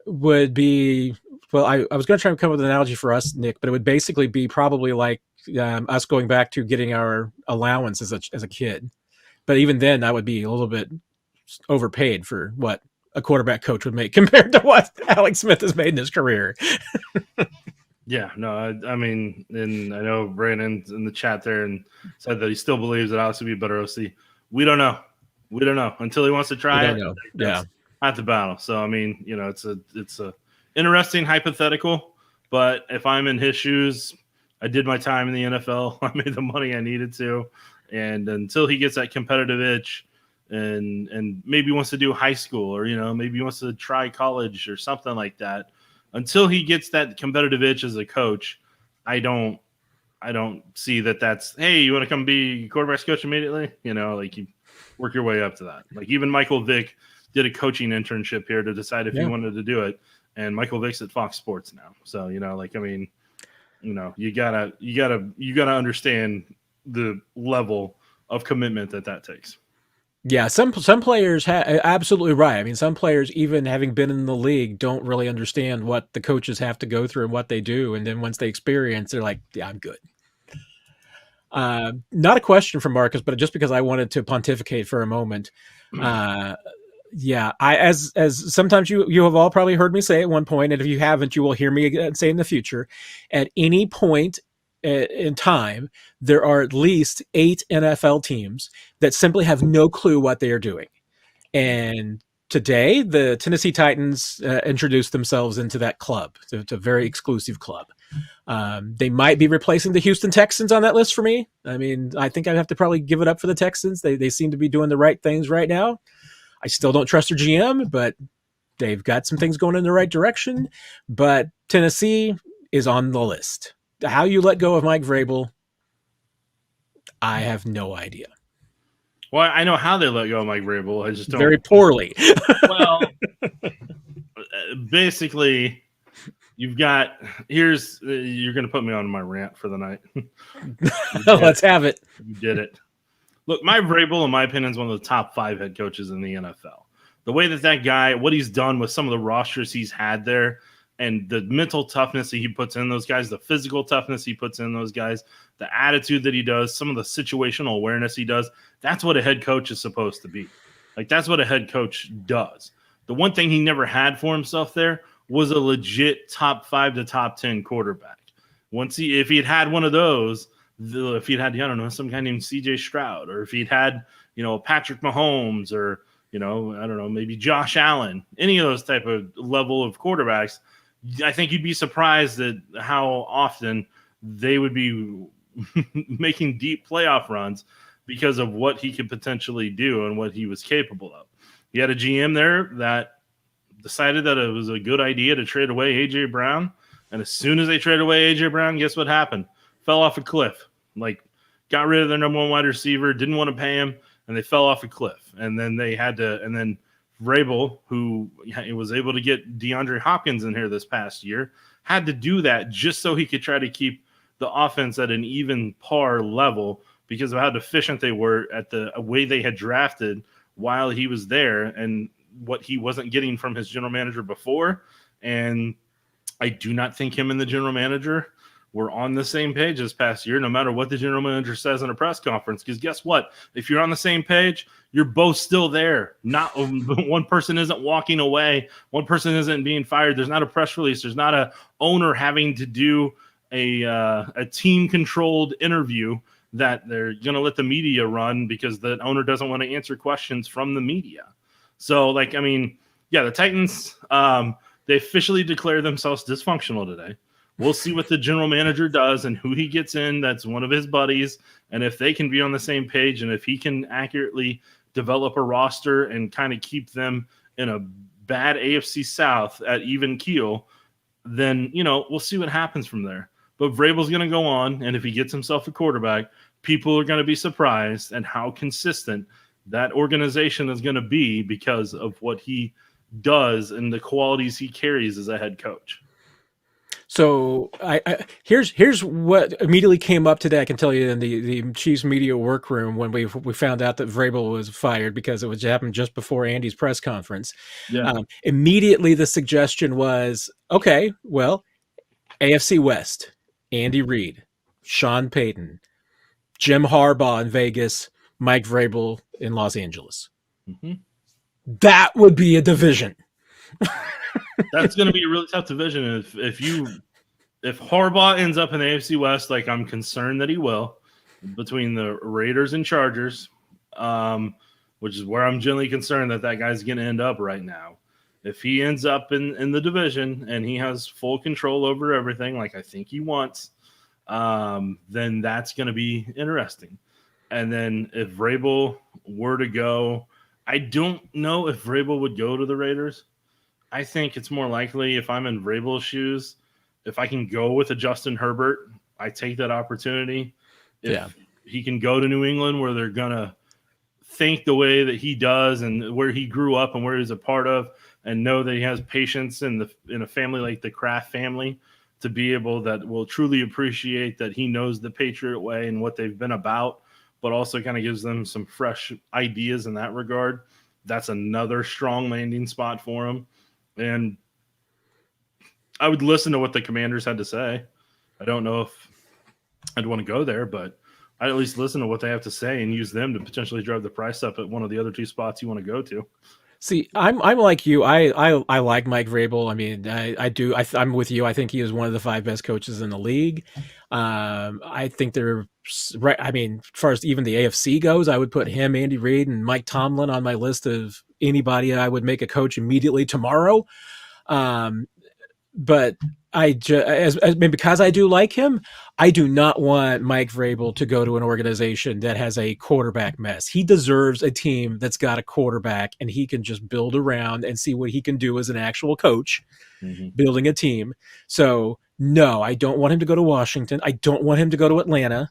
would be, well, I was going to try and come up with an analogy for us, Nick, but it would basically be probably like us going back to getting our allowance as a kid. But even then, that would be a little bit overpaid for what a quarterback coach would make compared to what Alex Smith has made in his career. Yeah, no, I mean, and I know Brandon's in the chat there and said that he still believes that Alex would be a better OC. We don't know. Until he wants to try it. Yeah, at the battle. So I mean, it's a interesting hypothetical. But if I'm in his shoes, I did my time in the NFL. I made the money I needed to, and until he gets that competitive itch, and maybe wants to do high school, or maybe he wants to try college or something like that. Until he gets that competitive itch as a coach, I don't see that's, hey, you want to come be quarterback's coach immediately? Like you work your way up to that. Like even Michael Vick did a coaching internship here to decide if he wanted to do it. And Michael Vick's at Fox Sports now. So, you gotta understand the level of commitment that takes. Yeah, some players absolutely right. I mean, some players, even having been in the league, don't really understand what the coaches have to go through and what they do. And then once they experience, they're like, yeah, I'm good. Not a question from Marcus, but just because I wanted to pontificate for a moment. Yeah, as sometimes you have all probably heard me say at one point, and if you haven't, you will hear me again say in the future. At any point in time, there are at least 8 NFL teams that simply have no clue what they are doing. And today, the Tennessee Titans introduced themselves into that club. So it's a very exclusive club. They might be replacing the Houston Texans on that list for me. I mean, I think I'd have to probably give it up for the Texans. They seem to be doing the right things right now. I still don't trust their GM, but they've got some things going in the right direction. But Tennessee is on the list. How you let go of Mike Vrabel, I have no idea. Well, I know how they let go of Mike Vrabel. I just don't. Very poorly. Well, basically, you're going to put me on my rant for the night. Let's have it. You did it. Look, Mike Vrabel, in my opinion, is one of the top 5 head coaches in the NFL. The way that guy, what he's done with some of the rosters he's had there, and the mental toughness that he puts in those guys, the physical toughness he puts in those guys, the attitude that he does, some of the situational awareness he does, that's what a head coach is supposed to be. Like, that's what a head coach does. The one thing he never had for himself there was a legit top 5 to top 10 quarterback. If he had one of those, if he'd had, I don't know, some guy named CJ Stroud, or if he'd had, Patrick Mahomes, or, I don't know, maybe Josh Allen, any of those type of level of quarterbacks, I think you'd be surprised at how often they would be making deep playoff runs. because of what he could potentially do and what he was capable of. He had a GM there that decided that it was a good idea to trade away A.J. Brown. And as soon as they traded away A.J. Brown, guess what happened? Fell off a cliff. Like, got rid of their number one wide receiver, didn't want to pay him, and they fell off a cliff. And then they had to – and then Vrabel, who was able to get DeAndre Hopkins in here this past year, had to do that just so he could try to keep the offense at an even par level because of how deficient they were at the way they had drafted while he was there and what he wasn't getting from his general manager before. And I do not think him and the general manager were on the same page this past year, no matter what the general manager says in a press conference. Because guess what? If you're on the same page, you're both still there. Not one person isn't walking away. One person isn't being fired. There's not a press release. There's not a owner having to do a team-controlled interview that they're going to let the media run because the owner doesn't want to answer questions from the media. So, the Titans, they officially declare themselves dysfunctional today. We'll see what the general manager does and who he gets in that's one of his buddies, and if they can be on the same page and if he can accurately develop a roster and kind of keep them in a bad AFC South at even keel, then, we'll see what happens from there. But Vrabel's going to go on, and if he gets himself a quarterback, people are going to be surprised at how consistent that organization is going to be because of what he does and the qualities he carries as a head coach. So here's what immediately came up today. I can tell you in the Chiefs media workroom when we found out that Vrabel was fired because it happened just before Andy's press conference. Yeah. Immediately the suggestion was, okay, well, AFC West, Andy Reid, Sean Payton, Jim Harbaugh in Vegas, Mike Vrabel in Los Angeles. Mm-hmm. That would be a division. That's going to be a really tough division. If Harbaugh ends up in the AFC West, like I'm concerned that he will, between the Raiders and Chargers, which is where I'm generally concerned that guy's going to end up right now. If he ends up in the division and he has full control over everything, like I think he wants, then that's going to be interesting. And then if Vrabel were to go, I don't know if Vrabel would go to the Raiders. I think it's more likely if I'm in Vrabel's shoes, if I can go with a Justin Herbert, I take that opportunity. If he can go to New England where they're going to think the way that he does and where he grew up and where he's a part of and know that he has patience in a family like the Kraft family to be able that will truly appreciate that he knows the Patriot way and what they've been about, but also kind of gives them some fresh ideas in that regard. That's another strong landing spot for him. And I would listen to what the Commanders had to say. I don't know if I'd want to go there, but I'd at least listen to what they have to say and use them to potentially drive the price up at one of the other two spots you want to go to. See, I'm like you. I like Mike Vrabel. I mean, I do. I'm with you. I think he is one of the 5 best coaches in the league. I think they're right. I mean, as far as even the AFC goes, I would put him, Andy Reid, and Mike Tomlin on my list of anybody I would make a coach immediately tomorrow. But because I do like him, I do not want Mike Vrabel to go to an organization that has a quarterback mess. He deserves a team that's got a quarterback and he can just build around and see what he can do as an actual coach, building a team. So no, I don't want him to go to Washington. I don't want him to go to Atlanta.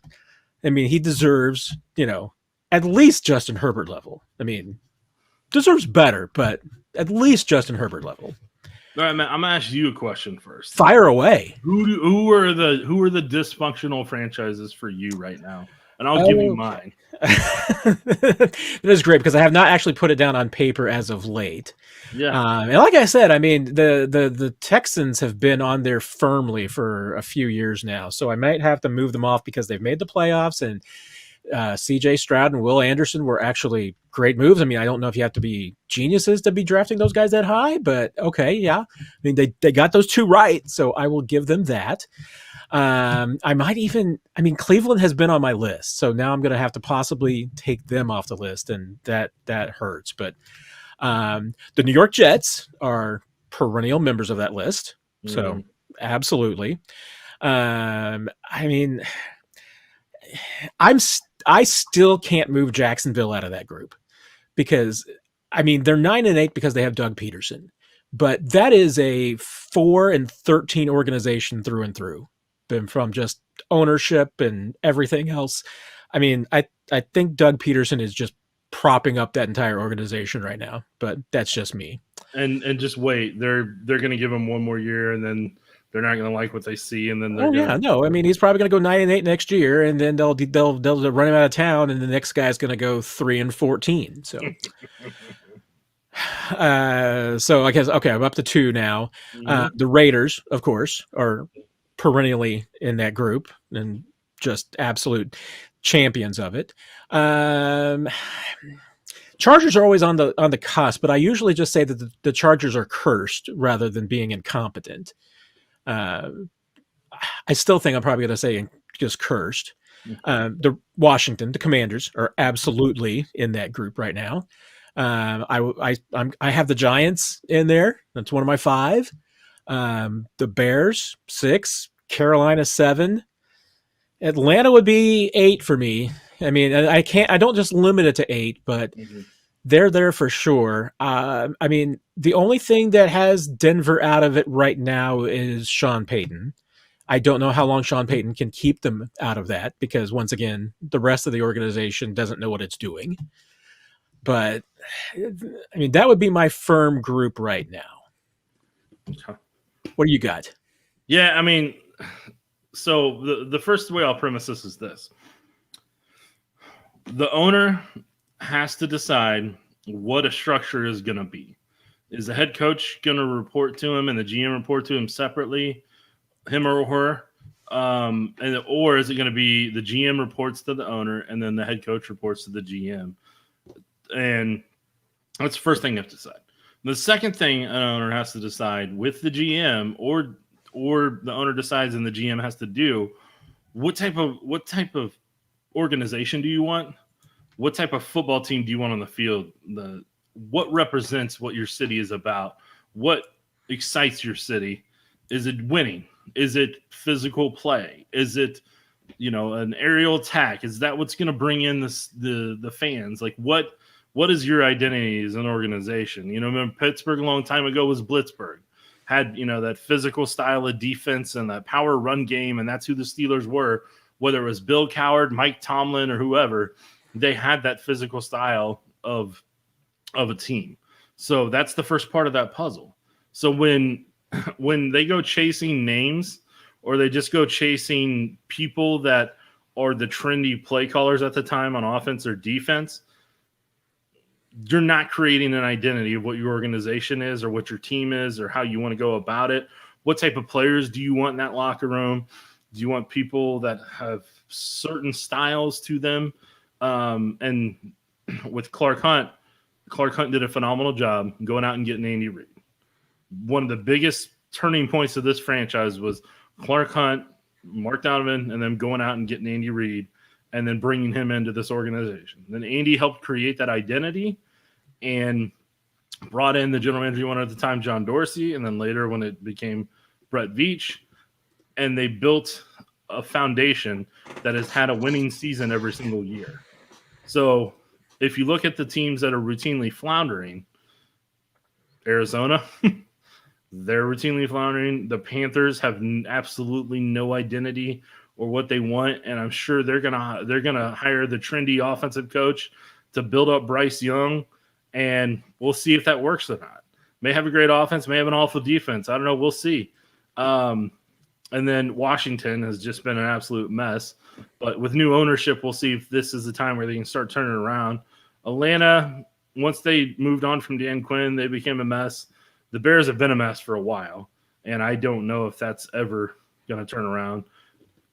I mean, he deserves, at least Justin Herbert level. I mean, deserves better, but at least Justin Herbert level. All right, man, I'm gonna ask you a question first. Fire away. Who are the dysfunctional franchises for you right now? And I'll give you mine. That is great because I have not actually put it down on paper as of late. Yeah. And like I said, I mean the Texans have been on there firmly for a few years now, so I might have to move them off because they've made the playoffs and C.J. Stroud and Will Anderson were actually great moves. I mean, I don't know if you have to be geniuses to be drafting those guys that high, but okay, yeah. I mean, they got those 2 right, so I will give them that. Cleveland has been on my list, so now I'm going to have to possibly take them off the list, and that hurts. But the New York Jets are perennial members of that list, so absolutely. I still can't move Jacksonville out of that group because, I mean, they're 9-8 because they have Doug Peterson, but that is a 4-13 organization through and through, been from just ownership and everything else. I mean, I think Doug Peterson is just propping up that entire organization right now, but that's just me. And just wait, they're going to give him one more year, and then they're not going to like what they see, and then they're yeah, no. I mean, he's probably going to go 9-8 next year, and then they'll run him out of town, and the next guy's going to go 3-14. So, so I guess okay, I'm up to 2 now. The Raiders, of course, are perennially in that group and just absolute champions of it. Chargers are always on the cusp, but I usually just say that the Chargers are cursed rather than being incompetent. I still think I'm probably going to say just cursed. The Commanders are absolutely in that group right now. I have the Giants in there. That's one of my 5. The Bears 6, Carolina 7, Atlanta would be 8 for me. I mean, I don't just limit it to 8, but they're there for sure. I mean, the only thing that has Denver out of it right now is Sean Payton. I don't know how long Sean Payton can keep them out of that because, once again, the rest of the organization doesn't know what it's doing. But, I mean, that would be my firm group right now. Okay. What do you got? Yeah, I mean, so the first way I'll premise this is this. The owner has to decide what a structure is going to be. Is the head coach going to report to him and the GM report to him separately, him or her? Or is it going to be the GM reports to the owner and then the head coach reports to the GM? And that's the first thing you have to decide. The second thing an owner has to decide with the GM or the owner decides and the GM has to do, what type of organization do you want? What type of football team do you want on the field? What represents what your city is about? What excites your city? Is it winning? Is it physical play? Is it, an aerial attack? Is that what's going to bring in the fans? Like what is your identity as an organization? Remember Pittsburgh a long time ago was Blitzburgh. Had, that physical style of defense and that power run game, and that's who the Steelers were. Whether it was Bill Coward, Mike Tomlin, or whoever, they had that physical style of a team. So that's the first part of that puzzle. So when they go chasing names or they just go chasing people that are the trendy play callers at the time on offense or defense, you're not creating an identity of what your organization is or what your team is or how you want to go about it. What type of players do you want in that locker room? Do you want people that have certain styles to them? And with Clark Hunt did a phenomenal job going out and getting Andy Reid. One of the biggest turning points of this franchise was Clark Hunt, Mark Donovan, and them going out and getting Andy Reid and then bringing him into this organization. Then Andy helped create that identity and brought in the general manager you wanted at the time, John Dorsey, and then later when it became Brett Veach, and they built a foundation that has had a winning season every single year. So if you look at the teams that are routinely floundering, Arizona, they're routinely floundering. The Panthers have absolutely no identity or what they want, and I'm sure they're gonna hire the trendy offensive coach to build up Bryce Young, and we'll see if that works or not. May have a great offense, may have an awful defense. I don't know. We'll see. And then Washington has just been an absolute mess. But with new ownership, we'll see if this is the time where they can start turning around. Atlanta, once they moved on from Dan Quinn, they became a mess. The Bears have been a mess for a while, and I don't know if that's ever going to turn around.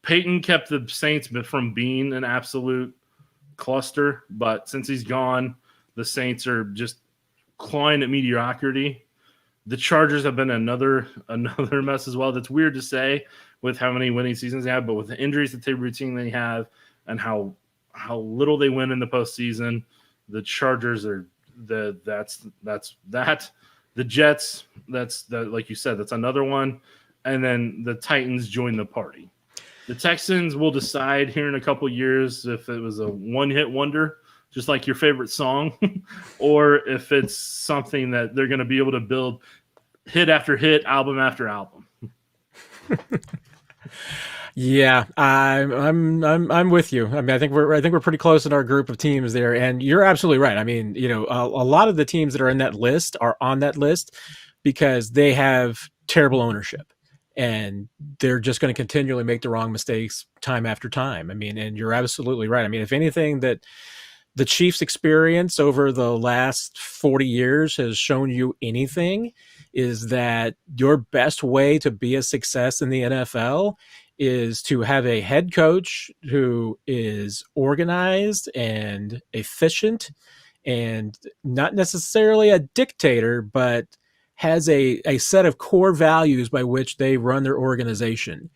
Peyton kept the Saints from being an absolute cluster, but since he's gone, the Saints are just clawing at mediocrity. The Chargers have been another mess as well. That's weird to say with how many winning seasons they have, but with the injuries that they routinely have and how little they win in the postseason, the Chargers are that's that. The Jets, that's like you said, that's another one, and then the Titans join the party. The Texans will decide here in a couple years if it was a one-hit wonder, just like your favorite song, or if it's something that they're going to be able to build hit after hit, album after album. Yeah, I'm with you. I mean, I think we're pretty close in our group of teams there, and you're absolutely right. I mean, a lot of the teams that are in that list are on that list because they have terrible ownership, and they're just going to continually make the wrong mistakes time after time. I mean, and you're absolutely right. I mean, if anything that the Chiefs' experience over the last 40 years has shown you anything, is that your best way to be a success in the NFL is to have a head coach who is organized and efficient and not necessarily a dictator, but has a set of core values by which they run their organization.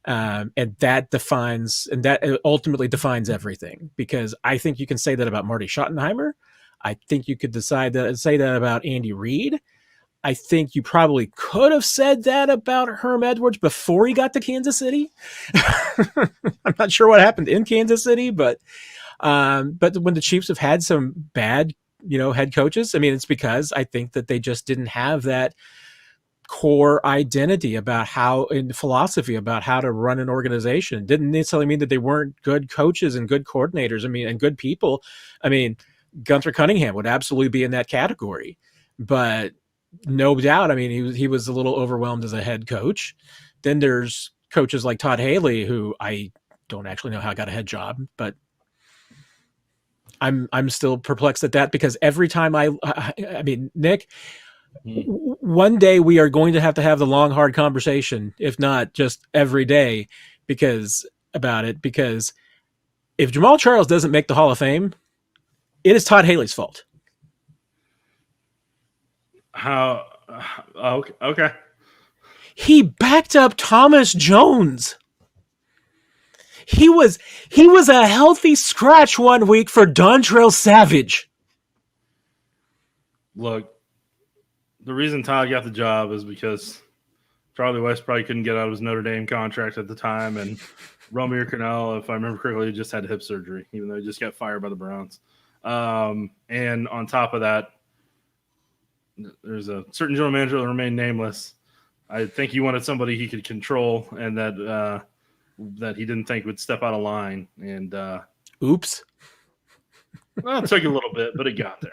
And that ultimately defines everything, because I think you can say that about Marty Schottenheimer. I think you could say that about Andy Reid. I think you probably could have said that about Herm Edwards before he got to Kansas City. I'm not sure what happened in Kansas City, but when the Chiefs have had some bad, head coaches, I mean, it's because I think that they just didn't have that core identity about philosophy about how to run an organization. Didn't necessarily mean that they weren't good coaches and good coordinators. I mean, and good people. I mean, Gunther Cunningham would absolutely be in that category, but no doubt, I mean, he was a little overwhelmed as a head coach. Then there's coaches like Todd Haley, who I don't actually know how I got a head job, but I'm still perplexed at that, because every time I mean, Nick, one day we are going to have the long, hard conversation, if not just every day, because if Jamal Charles doesn't make the Hall of Fame, it is Todd Haley's fault. How? Okay. He backed up Thomas Jones. He was a healthy scratch one week for Dontrell Savage. Look, the reason Todd got the job is because Charlie West probably couldn't get out of his Notre Dame contract at the time, and Romeo Crennel, if I remember correctly, just had hip surgery, even though he just got fired by the Browns. And on top of that, there's a certain general manager that remained nameless. I think he wanted somebody he could control, and that he didn't think would step out of line. And oops. Well, it took a little bit, but it got there.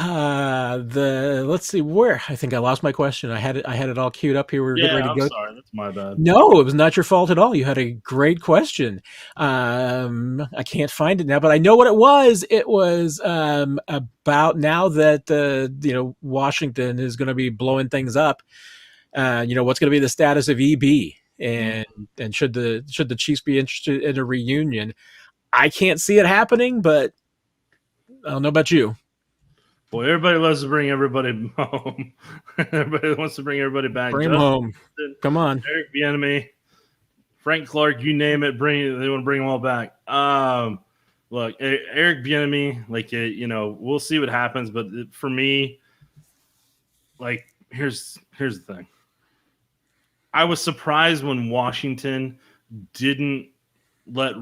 Let's see where I think I lost my question. I had it all queued up here. We were getting ready to go. Sorry, that's my bad. No, it was not your fault at all. You had a great question. I can't find it now, but I know what it was. It was about now that Washington is going to be blowing things up. What's going to be the status of EB, and should the Chiefs be interested in a reunion? I can't see it happening, but I don't know about you. Boy, everybody loves to bring everybody home. Everybody wants to bring everybody back. Bring them home. Come on. Eric Bieniemy, Frank Clark, you name it. They want to bring them all back. Look, Eric Bieniemy, we'll see what happens. But for me, here's the thing. I was surprised when Washington didn't let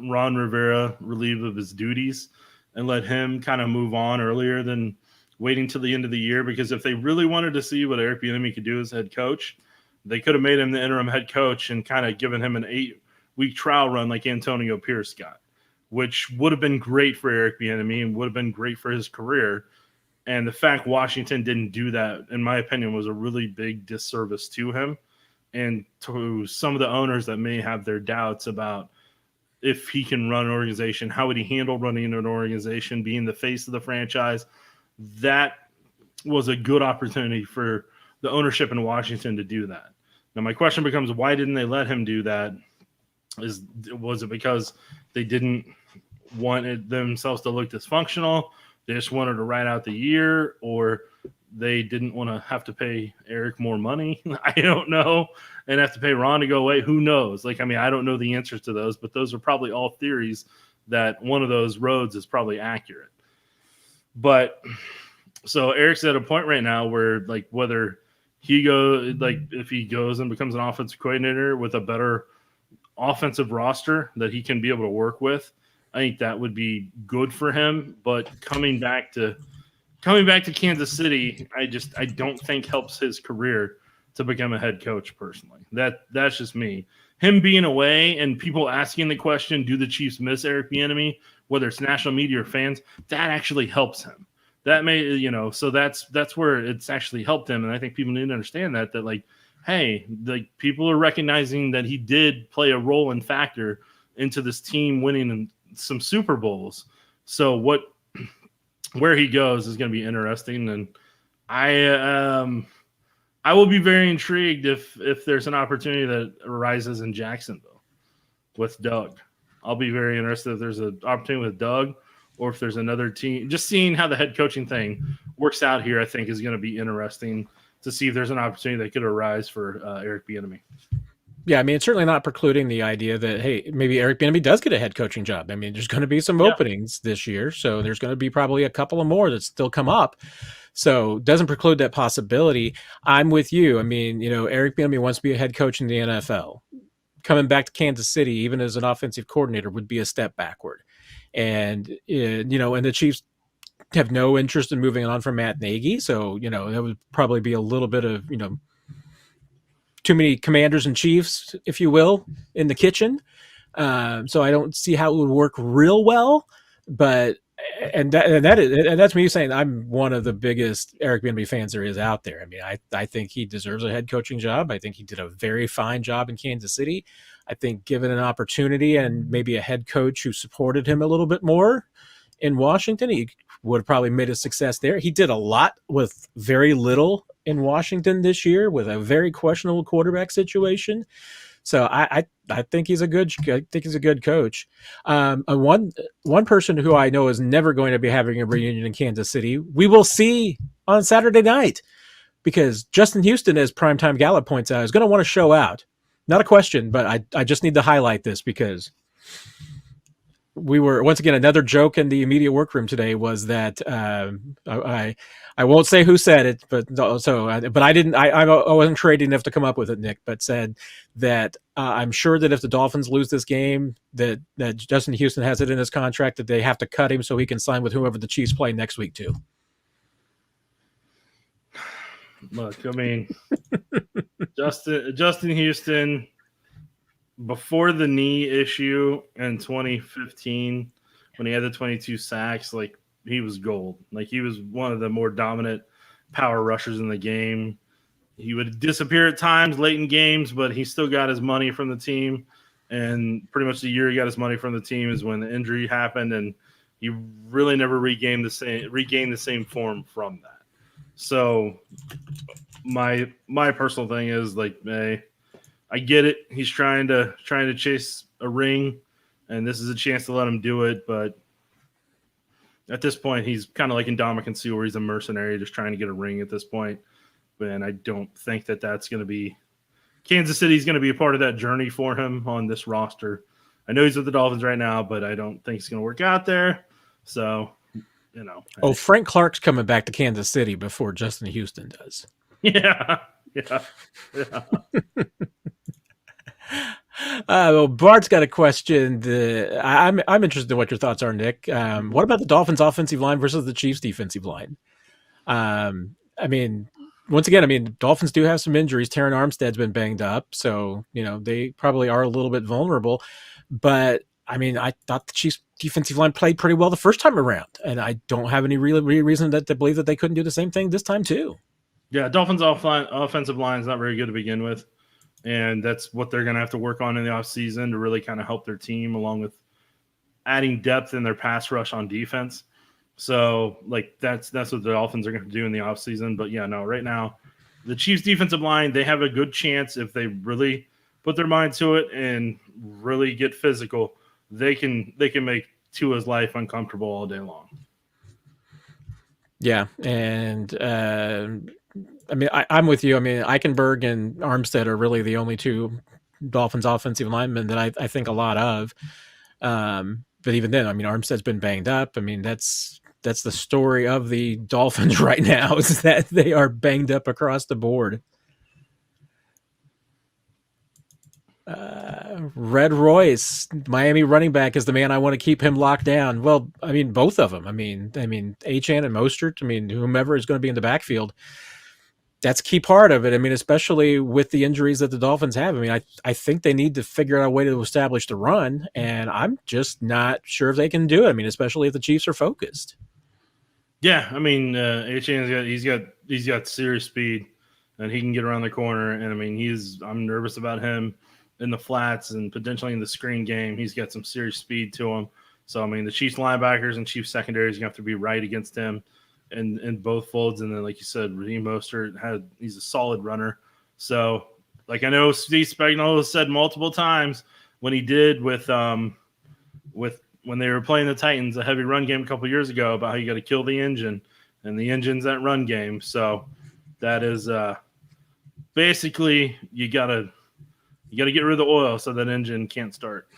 Ron Rivera relieve of his duties and let him kind of move on earlier than waiting till the end of the year. Because if they really wanted to see what Eric Bieniemy could do as head coach, they could have made him the interim head coach and kind of given him an 8-week trial run like Antonio Pierce got, which would have been great for Eric Bieniemy and would have been great for his career. And the fact Washington didn't do that, in my opinion, was a really big disservice to him and to some of the owners that may have their doubts about if he can run an organization. How would he handle running an organization, being the face of the franchise? That was a good opportunity for the ownership in Washington to do that. Now, my question becomes, why didn't they let him do that? Was it because they didn't want themselves to look dysfunctional? They just wanted to ride out the year, or they didn't want to have to pay Eric more money? I don't know. And have to pay Ron to go away. Who knows? I don't know the answers to those, but those are probably all theories that one of those roads is probably accurate. But so Eric's at a point right now where whether if he goes and becomes an offensive coordinator with a better offensive roster that he can be able to work with, I think that would be good for him. But coming back to Kansas City, I don't think helps his career to become a head coach personally. That's just me. Him being away and people asking the question, do the Chiefs miss Eric Bieniemy, whether it's national media or fans, that actually helps him. That may, so that's where it's actually helped him. And I think people need to understand that like, hey, like people are recognizing that he did play a role and factor into this team winning some Super Bowls. So where he goes is going to be interesting. And I will be very intrigued if there's an opportunity that arises in Jacksonville with Doug. I'll be very interested if there's an opportunity with Doug or if there's another team. Just seeing how the head coaching thing works out here, I think, is going to be interesting to see if there's an opportunity that could arise for Eric Bieniemy. Yeah, I mean, it's certainly not precluding the idea that, hey, maybe Eric Bieniemy does get a head coaching job. I mean, there's going to be some openings this year, so there's going to be probably a couple of more that still come up. So doesn't preclude that possibility. I'm with you. I mean, Eric Bieniemy wants to be a head coach in the NFL. Coming back to Kansas City, even as an offensive coordinator, would be a step backward. And, and the Chiefs have no interest in moving on from Matt Nagy. So, that would probably be a little bit of, too many commanders and chiefs, if you will, in the kitchen. So I don't see how it would work real well. But that's me saying I'm one of the biggest Eric Bieniemy fans there is out there. I mean, I think he deserves a head coaching job. I think he did a very fine job in Kansas City. I think given an opportunity and maybe a head coach who supported him a little bit more in Washington, he would have probably made a success there. He did a lot with very little in Washington this year with a very questionable quarterback situation. So I think he's a good coach. One person who I know is never going to be having a reunion in Kansas City, we will see on Saturday night, because Justin Houston, as Primetime Gala points out, is going to want to show out. Not a question, but I just need to highlight this because we were, once again, another joke in the immediate workroom today was that I won't say who said it, but I wasn't creative enough to come up with it, Nick, but said that I'm sure that if the Dolphins lose this game, that Justin Houston has it in his contract that they have to cut him so he can sign with whoever the Chiefs play next week too. Look, I mean, Justin Houston, before the knee issue in 2015, when he had the 22 sacks, like he was gold. Like he was one of the more dominant power rushers in the game. He would disappear at times late in games, but he still got his money from the team. And pretty much the year he got his money from the team is when the injury happened, and he really never regained the same form from that. So my personal thing is like, hey, I get it. He's trying to chase a ring, and this is a chance to let him do it. But at this point, he's kind of like in Ndamukong Suh, where he's a mercenary just trying to get a ring at this point. And I don't think that's going to be – Kansas City's going to be a part of that journey for him on this roster. I know he's with the Dolphins right now, but I don't think it's going to work out there. So, Frank Clark's coming back to Kansas City before Justin Houston does. Yeah. Well, Bart's got a question. I'm interested in what your thoughts are, Nick. What about the Dolphins' offensive line versus the Chiefs' defensive line? I mean, once again, Dolphins do have some injuries. Terran Armstead's been banged up, so they probably are a little bit vulnerable. But I mean, I thought the Chiefs' defensive line played pretty well the first time around, and I don't have any real reason to believe that they couldn't do the same thing this time too. Yeah, Dolphins' offensive line is not very good to begin with. And that's what they're going to have to work on in the offseason to really kind of help their team, along with adding depth in their pass rush on defense. So, like, that's what the Dolphins are going to do in the offseason. But, yeah, no, right now, the Chiefs' defensive line, they have a good chance if they really put their mind to it and really get physical. They can make Tua's life uncomfortable all day long. Yeah, and I'm with you. I mean, Eichenberg and Armstead are really the only two Dolphins offensive linemen that I think a lot of. But even then, I mean, Armstead's been banged up. I mean, that's the story of the Dolphins right now, is that they are banged up across the board. Red Royce, Miami running back, is the man I want to keep him locked down. Well, I mean, both of them. I mean, Achane and Mostert. I mean, whomever is going to be in the backfield. That's a key part of it. I mean, especially with the injuries that the Dolphins have. I mean, I think they need to figure out a way to establish the run, and I'm just not sure if they can do it. I mean, especially if the Chiefs are focused. Yeah, I mean, Achane's he's got serious speed, and he can get around the corner. And I mean, I'm nervous about him in the flats and potentially in the screen game. He's got some serious speed to him. So I mean, the Chiefs linebackers and Chiefs secondaries gonna have to be right against him in both folds. And then, like you said, Raheem Mostert he's a solid runner. So like I know Steve Spagnuolo said multiple times when he did with when they were playing the Titans, a heavy run game a couple years ago, about how you got to kill the engine, and the engine's that run game. So that is basically you gotta get rid of the oil so that engine can't start,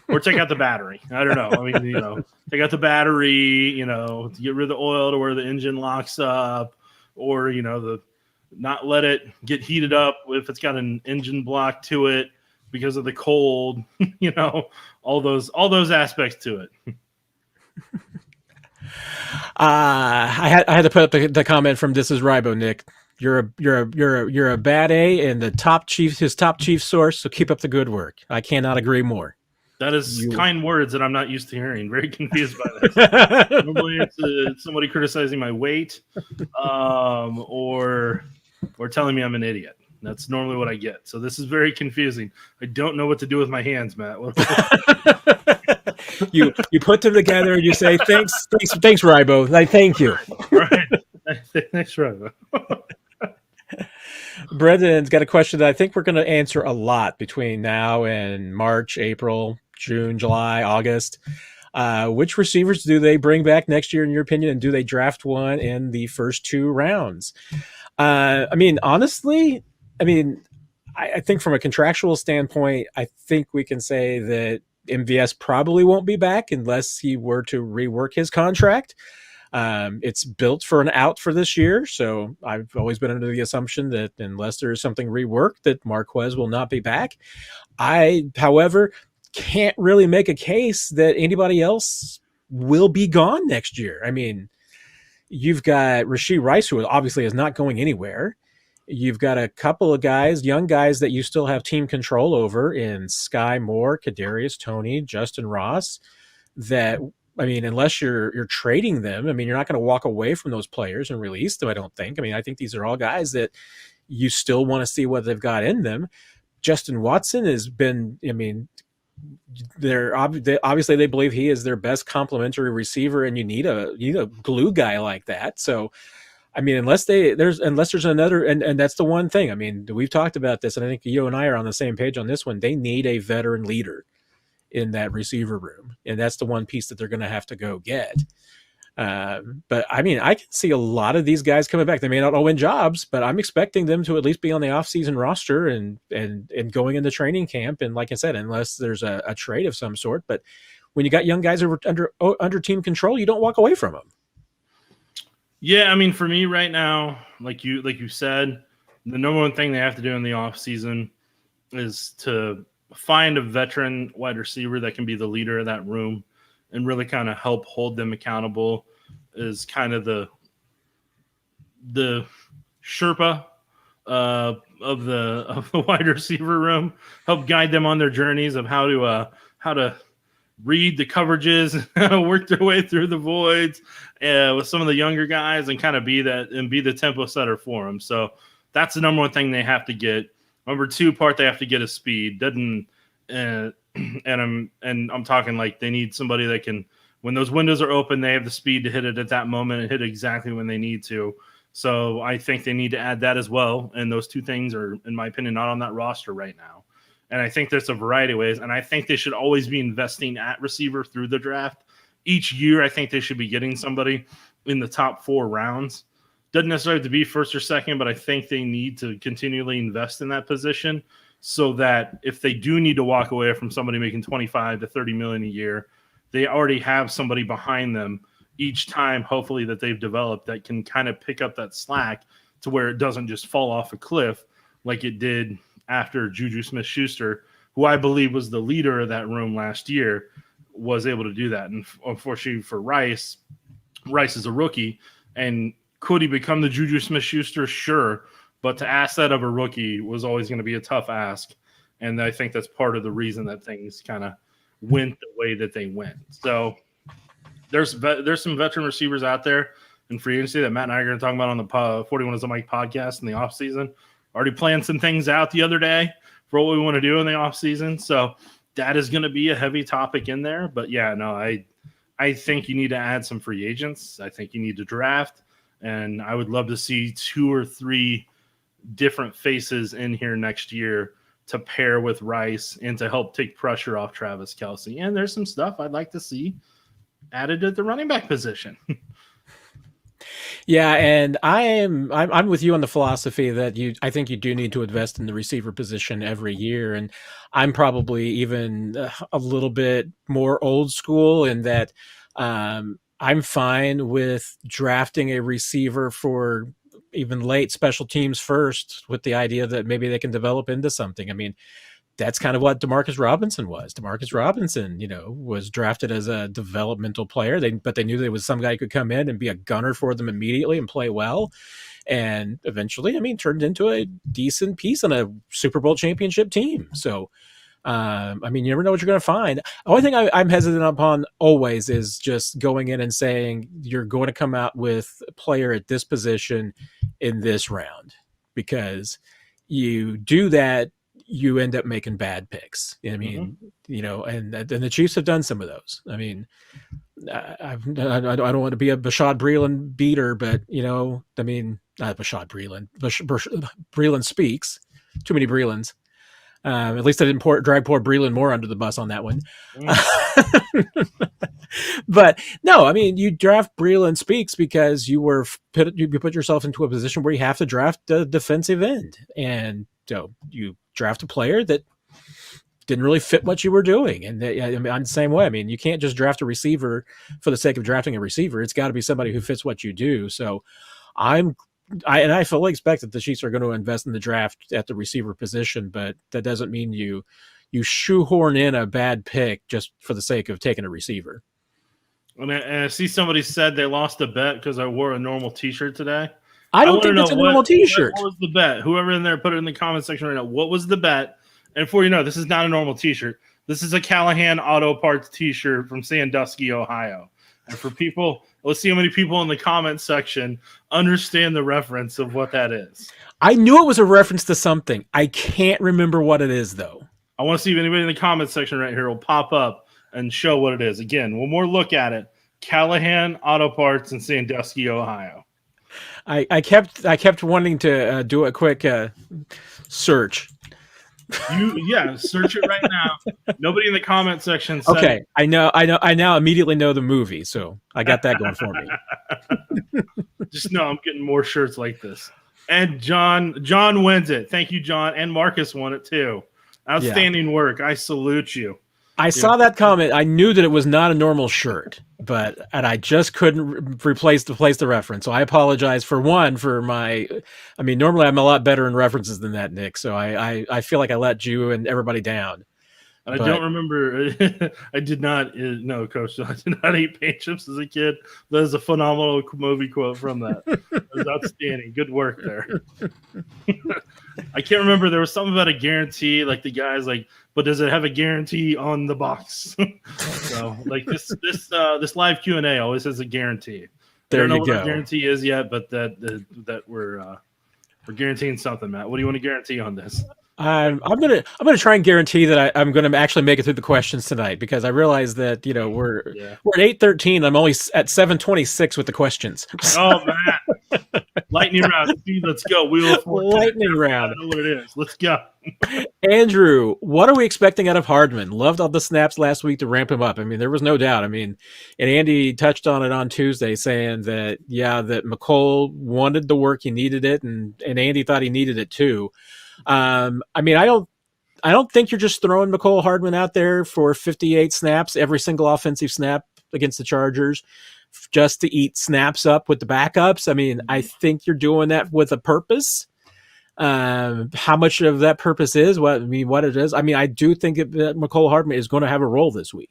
or take out the battery. I don't know. I mean, take out the battery, to get rid of the oil to where the engine locks up, or not let it get heated up if it's got an engine block to it because of the cold, all those aspects to it. I had to put up the comment from This Is Ribo, Nick. You're a bad A and his top chief source. So keep up the good work. I cannot agree more. That is kind words that I'm not used to hearing. Very confused by this. Normally it's somebody criticizing my weight, or telling me I'm an idiot. That's normally what I get. So this is very confusing. I don't know what to do with my hands, Matt. You put them together and you say, thanks, Ribo. I thank you. Right. Thanks, Ribo. Brendan's got a question that I think we're going to answer a lot between now and March, April, June, July, August. Which receivers do they bring back next year, in your opinion, and do they draft one in the first 2 rounds? I mean, honestly, I think from a contractual standpoint, I think we can say that MVS probably won't be back unless he were to rework his contract. It's built for an out for this year, so I've always been under the assumption that unless there is something reworked, that Marquez will not be back. I, however, can't really make a case that anybody else will be gone next year. I mean, you've got Rashee Rice, who obviously is not going anywhere. You've got a couple of guys, young guys, that you still have team control over in Sky Moore, Kadarius Toney, Justin Ross, that, I mean, unless you're trading them, I mean, you're not going to walk away from those players and release them, I don't think. I mean, I think these are all guys that you still want to see what they've got in them. Justin Watson has been, I mean, obviously they believe he is their best complementary receiver, and you need a glue guy like that. So, I mean, unless there's another, and that's the one thing. I mean, we've talked about this, and I think you and I are on the same page on this one. They need a veteran leader in that receiver room, and that's the one piece that they're going to have to go get. But I mean, I can see a lot of these guys coming back. They may not all win jobs, but I'm expecting them to at least be on the offseason roster and going into training camp. And like I said, unless there's a trade of some sort, but when you got young guys under team control, you don't walk away from them. Yeah, I mean, for me right now, like you said, the number one thing they have to do in the offseason is to find a veteran wide receiver that can be the leader of that room and really kind of help hold them accountable, is kind of the Sherpa of the wide receiver room, help guide them on their journeys of how to read the coverages, work their way through the voids with some of the younger guys, and kind of be the tempo setter for them. So that's the number one thing they have to get. Number 2 part they have to get is speed. And I'm talking like they need somebody that can, when those windows are open, they have the speed to hit it at that moment and hit it exactly when they need to. So I think they need to add that as well. And those 2 things are, in my opinion, not on that roster right now. And I think there's a variety of ways. And I think they should always be investing at receiver through the draft. Each year, I think they should be getting somebody in the top 4 rounds. Doesn't necessarily have to be first or second, but I think they need to continually invest in that position so that if they do need to walk away from somebody making $25 to $30 million a year, they already have somebody behind them each time, hopefully, that they've developed that can kind of pick up that slack to where it doesn't just fall off a cliff like it did after Juju Smith-Schuster who I believe was the leader of that room last year, was able to do that. And unfortunately for Rice is a rookie, and could he become the Juju Smith-Schuster? Sure, but to ask that of a rookie was always going to be a tough ask, and I think that's part of the reason that things kind of went the way that they went. So there's some veteran receivers out there in free agency that Matt and I are going to talk about on the 41 is a Mic podcast in the offseason. Already planned some things out the other day for what we want to do in the offseason. So that is going to be a heavy topic in there. But, yeah, no, I think you need to add some free agents. I think you need to draft. And I would love to see 2 or 3 different faces in here next year to pair with Rice and to help take pressure off Travis Kelsey. And there's some stuff I'd like to see added at the running back position. Yeah, and I'm with you on the philosophy that I think you do need to invest in the receiver position every year, and I'm probably even a little bit more old school in that I'm fine with drafting a receiver for even late special teams first, with the idea that maybe they can develop into something. I mean, that's kind of what Demarcus Robinson was. Demarcus Robinson, was drafted as a developmental player. But they knew there was some guy who could come in and be a gunner for them immediately and play well. And eventually, turned into a decent piece on a Super Bowl championship team. So, you never know what you're going to find. The only thing I'm hesitant upon always is just going in and saying you're going to come out with a player at this position in this round, because you do that, you end up making bad picks. And the Chiefs have done some of those. I don't want to be a Bashaud Breeland beater, but not Bashaud Breeland. Breeland speaks. Too many Breelands. At least I didn't drag poor Breeland more under the bus on that one. But no, you draft Breeland speaks because you put yourself into a position where you have to draft the defensive end, and so you draft a player that didn't really fit what you were doing. And I'm the same way. You can't just draft a receiver for the sake of drafting a receiver. It's got to be somebody who fits what you do. So I fully expect that the Chiefs are going to invest in the draft at the receiver position, but that doesn't mean you shoehorn in a bad pick just for the sake of taking a receiver. And I see somebody said they lost a bet because I wore a normal T-shirt today. I don't think it's a normal T-shirt. What was the bet? Whoever in there, put it in the comment section right now. What was the bet? And for this is not a normal T-shirt. This is a Callahan Auto Parts T-shirt from Sandusky, Ohio. And for people, let's see how many people in the comment section understand the reference of what that is. I knew it was a reference to something. I can't remember what it is, though. I want to see if anybody in the comment section right here will pop up and show what it is. Again, one more look at it. Callahan Auto Parts in Sandusky, Ohio. I kept wanting to do a quick search. Search it right now. Nobody in the comment section said okay, I now immediately know the movie, so I got that going for me. Just know I'm getting more shirts like this. And John wins it. Thank you, John. And Marcus won it too. Outstanding work. I salute you. I saw that comment. I knew that it was not a normal shirt, and I just couldn't place the reference. So I apologize for my. Normally I'm a lot better in references than that, Nick. So I feel like I let you and everybody down. I don't remember. I did not. No, Coach. I did not eat paint chips as a kid. That is a phenomenal movie quote from that. That was outstanding. Good work there. I can't remember. There was something about a guarantee. Like the guy's like, but does it have a guarantee on the box? So like this live Q&A always has a guarantee. There you go. I don't know what a guarantee is yet, but that we're guaranteeing something, Matt. What do you want to guarantee on this? I'm gonna try and guarantee that I'm gonna actually make it through the questions tonight, because I realize that we're at 8:13. I'm only at 7:26 with the questions. Oh man, lightning round. Let's go. Wheel of Fortune. Lightning round. I know what it is. Let's go. Andrew, what are we expecting out of Hardman? Loved all the snaps last week to ramp him up. There was no doubt. And Andy touched on it on Tuesday, saying that that Mecole wanted the work, he needed it, and Andy thought he needed it too. I don't think you're just throwing Mecole Hardman out there for 58 snaps, every single offensive snap against the Chargers, just to eat snaps up with the backups. I think you're doing that with a purpose. How much of that purpose is what it is. I mean, I do think that Mecole Hardman is going to have a role this week.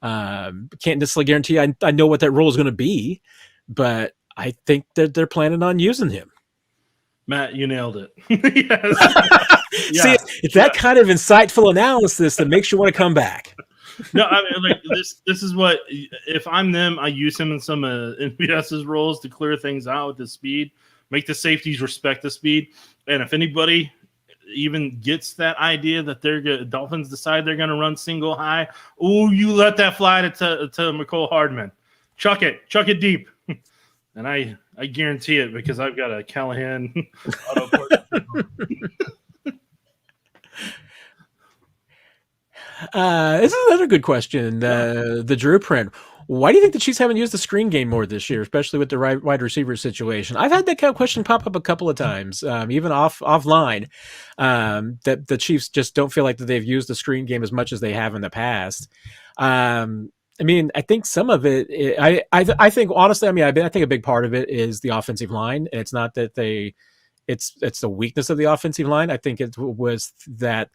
Can't necessarily guarantee I know what that role is going to be, but I think that they're planning on using him. Matt, you nailed it. Yes. See, it's that kind of insightful analysis that makes you want to come back. No, I mean, like this is what, if I'm them, I use him in some NBS's roles to clear things out with the speed, make the safeties respect the speed. And if anybody even gets that idea that Dolphins decide they're going to run single high, oh, you let that fly to Mecole Hardman. Chuck it deep. And I guarantee it because I've got a Callahan auto part. This is another good question. The Drew print. Why do you think the Chiefs haven't used the screen game more this year, especially with the wide receiver situation? I've had that kind of question pop up a couple of times, even offline, that the Chiefs just don't feel like that they've used the screen game as much as they have in the past. I mean, I think some of it. I think honestly, I mean, I think a big part of it is the offensive line. It's not that it's the weakness of the offensive line. I think it was that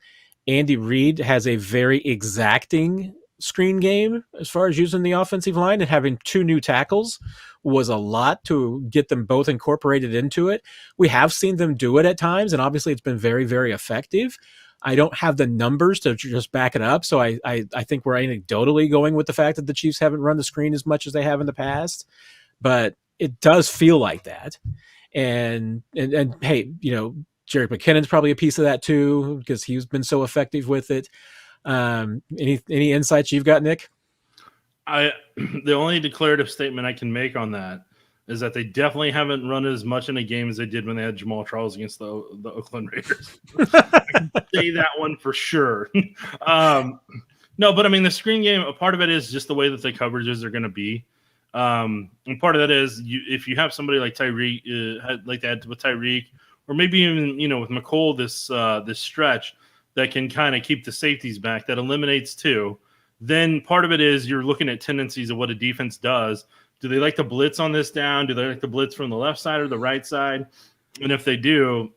Andy Reid has a very exacting screen game as far as using the offensive line, and having two new tackles was a lot to get them both incorporated into it. We have seen them do it at times, and obviously it's been very, very effective. I don't have the numbers to just back it up, so I think we're anecdotally going with the fact that the Chiefs haven't run the screen as much as they have in the past, but it does feel like that. And hey, you know, Derrick McKinnon's probably a piece of that too, because he's been so effective with it. Any insights you've got, Nick? The only declarative statement I can make on that is that they definitely haven't run as much in a game as they did when they had Jamal Charles against the Oakland Raiders. I can say that one for sure. No, but I mean, the screen game, a part of it is just the way that the coverages are going to be. And part of that is if you have somebody like Tyreek, like that with Tyreek, or maybe even, you know, with Mecole this stretch that can kind of keep the safeties back, that eliminates two. Then part of it is you're looking at tendencies of what a defense does. Do they like to blitz on this down? Do they like to blitz from the left side or the right side? And if they do,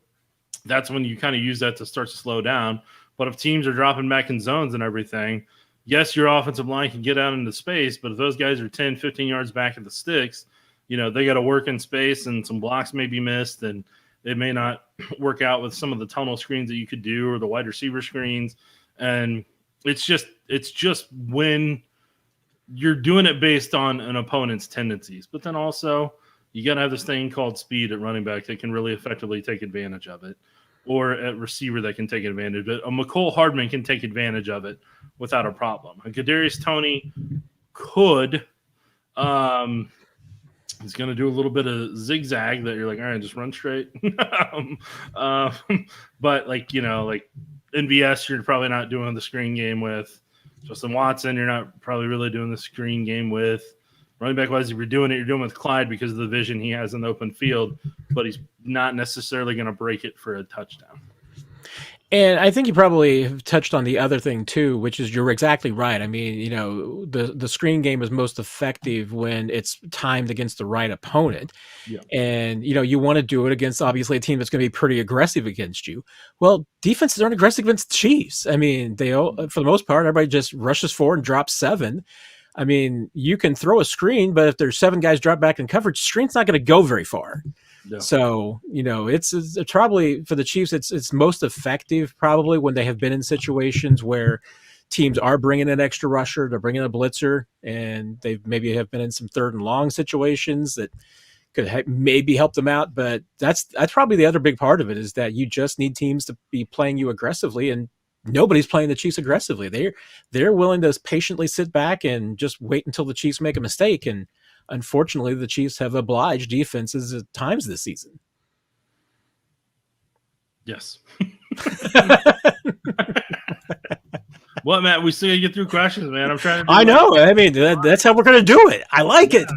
that's when you kind of use that to start to slow down. But if teams are dropping back in zones and everything, yes, your offensive line can get out into space, but if those guys are 10, 15 yards back at the sticks, you know, they got to work in space and some blocks may be missed, and it may not work out with some of the tunnel screens that you could do or the wide receiver screens. And it's just when you're doing it based on an opponent's tendencies. But then also you got to have this thing called speed at running back that can really effectively take advantage of it, or at receiver that can take advantage of it. A Mecole Hardman can take advantage of it without a problem. A Kadarius Toney could he's going to do a little bit of zigzag that you're like, all right, just run straight. But like, you know, like NBS, you're probably not doing the screen game with. Justin Watson, you're not probably really doing the screen game with. Running back wise, if you're doing it, you're doing it with Clyde because of the vision he has in the open field, but he's not necessarily going to break it for a touchdown. And I think you probably have touched on the other thing too, which is you're exactly right. I mean, you know, the screen game is most effective when it's timed against the right opponent. Yeah. And, you know, you want to do it against obviously a team that's going to be pretty aggressive against you. Well, defenses aren't aggressive against the Chiefs. I mean, they all, for the most part, everybody just rushes forward and drops 7. I mean, you can throw a screen, but if there's 7 guys drop back in coverage, the screen's not going to go very far. No. So, you know, it's probably for the Chiefs, it's most effective probably when they have been in situations where teams are bringing an extra rusher, they're bringing a blitzer, and they maybe have been in some 3rd and long situations that could maybe help them out. But that's probably the other big part of it, is that you just need teams to be playing you aggressively, and nobody's playing the Chiefs aggressively. They're willing to patiently sit back and just wait until the Chiefs make a mistake. And unfortunately, the Chiefs have obliged defenses at times this season. Yes. What, Matt? We still gotta get through questions, man. I'm trying to. I know. I mean, that's how we're gonna do it. I like it.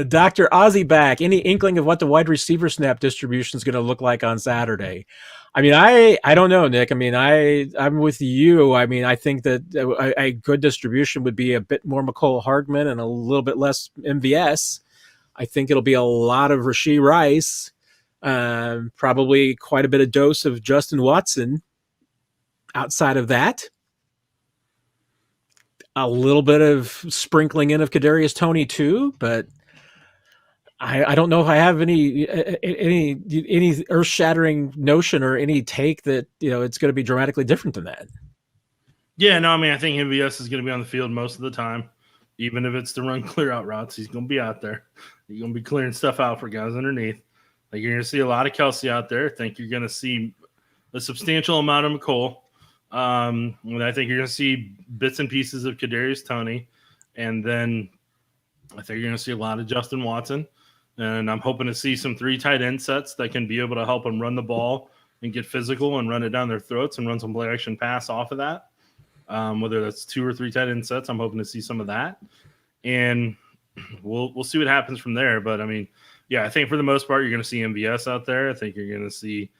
Dr. Ozzy back. Any inkling of what the wide receiver snap distribution is going to look like on Saturday? I mean, I don't know, Nick. I mean, I'm with you. I mean, I think that a good distribution would be a bit more Mecole Hardman and a little bit less MVS. I think it'll be a lot of Rashee Rice. Probably quite a bit of dose of Justin Watson. Outside of that, a little bit of sprinkling in of Kadarius Toney too, but I don't know if I have any earth shattering notion or any take that it's going to be dramatically different than that. Yeah, no, I mean I think MVS is going to be on the field most of the time, even if it's to run clear out routes. He's going to be out there. He's going to be clearing stuff out for guys underneath. Like you're going to see a lot of Kelsey out there. I think you're going to see a substantial amount of Mecole. And I think you're going to see bits and pieces of Kadarius Toney, and then I think you're going to see a lot of Justin Watson. And I'm hoping to see some 3 tight end sets that can be able to help them run the ball and get physical and run it down their throats and run some play action pass off of that. Whether that's 2 or 3 tight end sets, I'm hoping to see some of that. And we'll see what happens from there. But I mean, yeah, I think for the most part, you're going to see MVS out there. I think you're going to see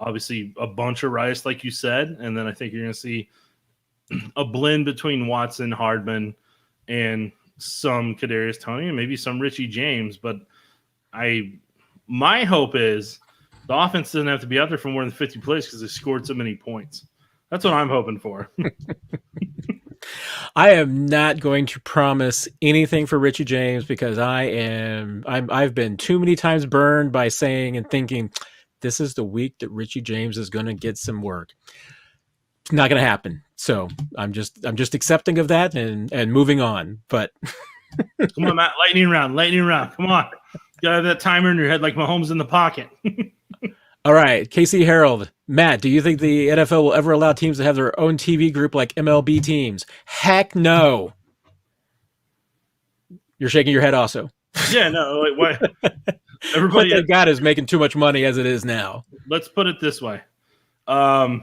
obviously a bunch of Rice, like you said. And then I think you're going to see a blend between Watson, Hardman, and some Kadarius Toney, and maybe some Richie James. But my hope is the offense doesn't have to be out there for more than 50 plays because they scored so many points. That's what I'm hoping for. I am not going to promise anything for Richie James because I've been too many times burned by saying and thinking this is the week that Richie James is going to get some work. It's not going to happen. So I'm just accepting of that and moving on. But come on, Matt, lightning round. Come on. You gotta have that timer in your head like Mahomes in the pocket. All right, Casey Harold. Matt, do you think the NFL will ever allow teams to have their own TV group like MLB teams? Heck no. You're shaking your head also. Yeah, no. Like, what? Everybody what they got is making too much money as it is now. Let's put it this way. The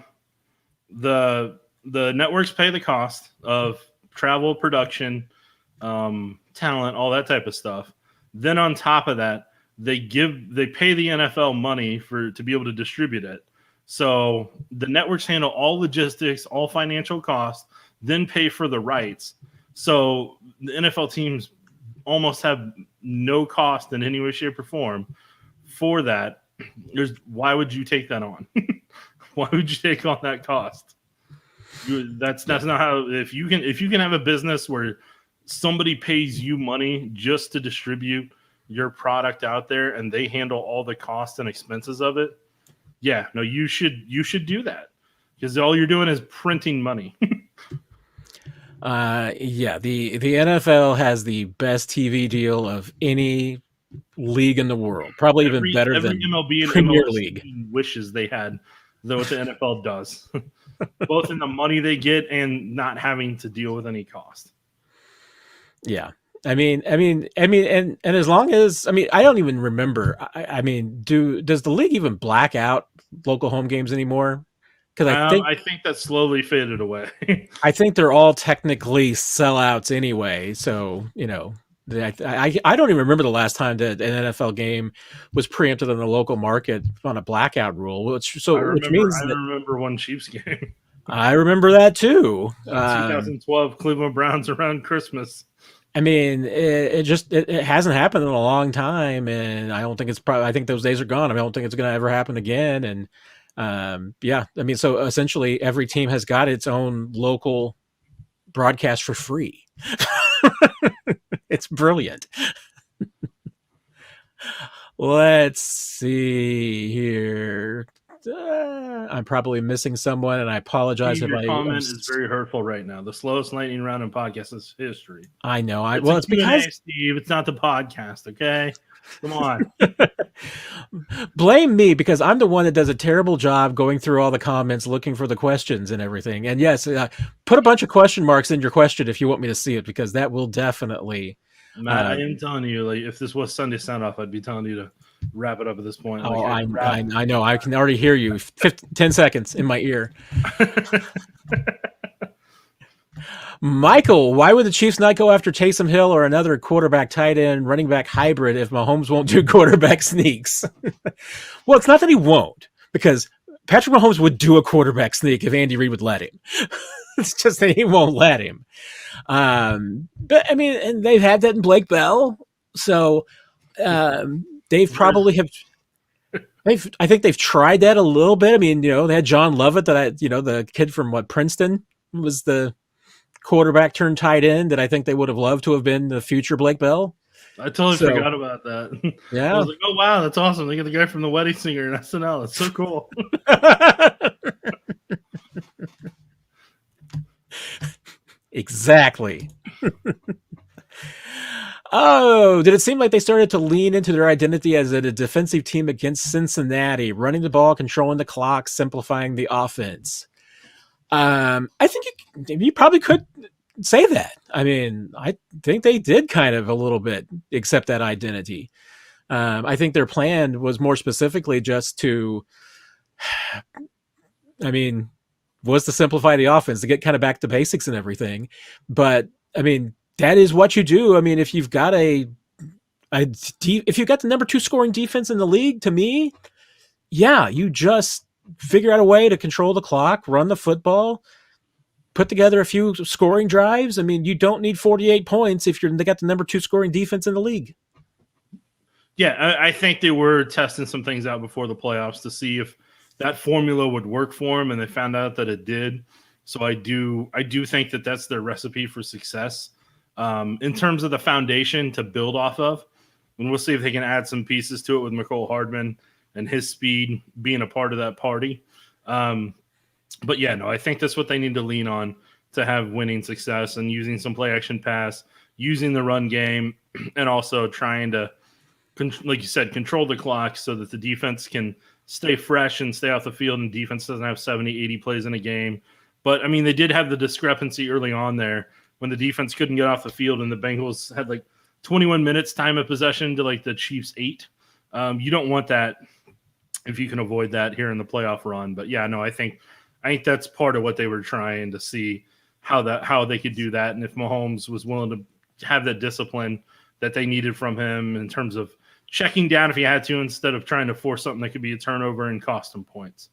networks pay the cost of travel, production, talent, all that type of stuff. Then on top of that, they pay the NFL money to be able to distribute it. So the networks handle all logistics, all financial costs, then pay for the rights. So the NFL teams almost have no cost in any way, shape, or form for that. Why would you take that on? Why would you take on that cost? That's not how. If you can have a business where somebody pays you money just to distribute your product out there and they handle all the costs and expenses of it, yeah, no, you should do that because all you're doing is printing money. Yeah, the NFL has the best TV deal of any league in the world, probably even better than MLB and Premier MLS League. Wishes they had than what the NFL does, both in the money they get and not having to deal with any cost. Yeah. I mean, and as long as, I don't even remember. Does the league even black out local home games anymore? Because I think that slowly faded away. I think they're all technically sellouts anyway. So, I don't even remember the last time that an NFL game was preempted in the local market on a blackout rule. Which means I remember one Chiefs game. I remember that too. 2012 Cleveland Browns around Christmas. It hasn't happened in a long time, and I don't think I think those days are gone. I don't think it's going to ever happen again. And so essentially every team has got its own local broadcast for free. It's brilliant. Let's see here. I'm probably missing someone, and I apologize if your comment is very hurtful right now. The slowest lightning round in podcast history. I know. It's because Steve, it's not the podcast. Okay, come on. Blame me because I'm the one that does a terrible job going through all the comments, looking for the questions and everything. And yes, put a bunch of question marks in your question if you want me to see it, because that will definitely. Matt, I am telling you, like, if this was Sunday Sound Off, I'd be telling you to wrap it up at this point. I know. I can already hear you. 10 seconds in my ear. Michael, why would the Chiefs not go after Taysom Hill or another quarterback, tight end, running back hybrid if Mahomes won't do quarterback sneaks? Well, it's not that he won't, because Patrick Mahomes would do a quarterback sneak if Andy Reid would let him. It's just that he won't let him. But and they've had that in Blake Bell, so they've probably have. I think they've tried that a little bit. I mean, they had John Lovett, the kid from Princeton was the quarterback turned tight end that I think they would have loved to have been the future Blake Bell. I totally So, forgot about that. I yeah. was like, oh, wow, that's awesome. They get the guy from The Wedding Singer in SNL. That's so cool. Exactly. Oh, did it seem like they started to lean into their identity as a defensive team against Cincinnati, running the ball, controlling the clock, simplifying the offense? I think you probably could say that. I mean, I think they did kind of a little bit accept that identity. I think their plan was more specifically just to, I mean, was to simplify the offense, to get kind of back to basics and everything. But I mean, that is what you do. I mean, if you've got if you've got the number 2 scoring defense in the league, to me, yeah, you just figure out a way to control the clock, run the football, put together a few scoring drives. I mean, you don't need 48 points if they got the number 2 scoring defense in the league. Yeah, I think they were testing some things out before the playoffs to see if that formula would work for them, and they found out that it did. So I do think that that's their recipe for success. In terms of the foundation to build off of, and we'll see if they can add some pieces to it with Mecole Hardman and his speed being a part of that party. But yeah, no, I think that's what they need to lean on to have winning success, and using some play action pass, using the run game, and also trying to, like you said, control the clock so that the defense can stay fresh and stay off the field, and defense doesn't have 70, 80 plays in a game. But, I mean, they did have the discrepancy early on there when the defense couldn't get off the field and the Bengals had like 21 minutes time of possession to like the Chiefs 8. You don't want that if you can avoid that here in the playoff run. But, yeah, no, I think that's part of what they were trying to see, how they could do that, and if Mahomes was willing to have that discipline that they needed from him in terms of checking down if he had to, instead of trying to force something that could be a turnover and cost him points.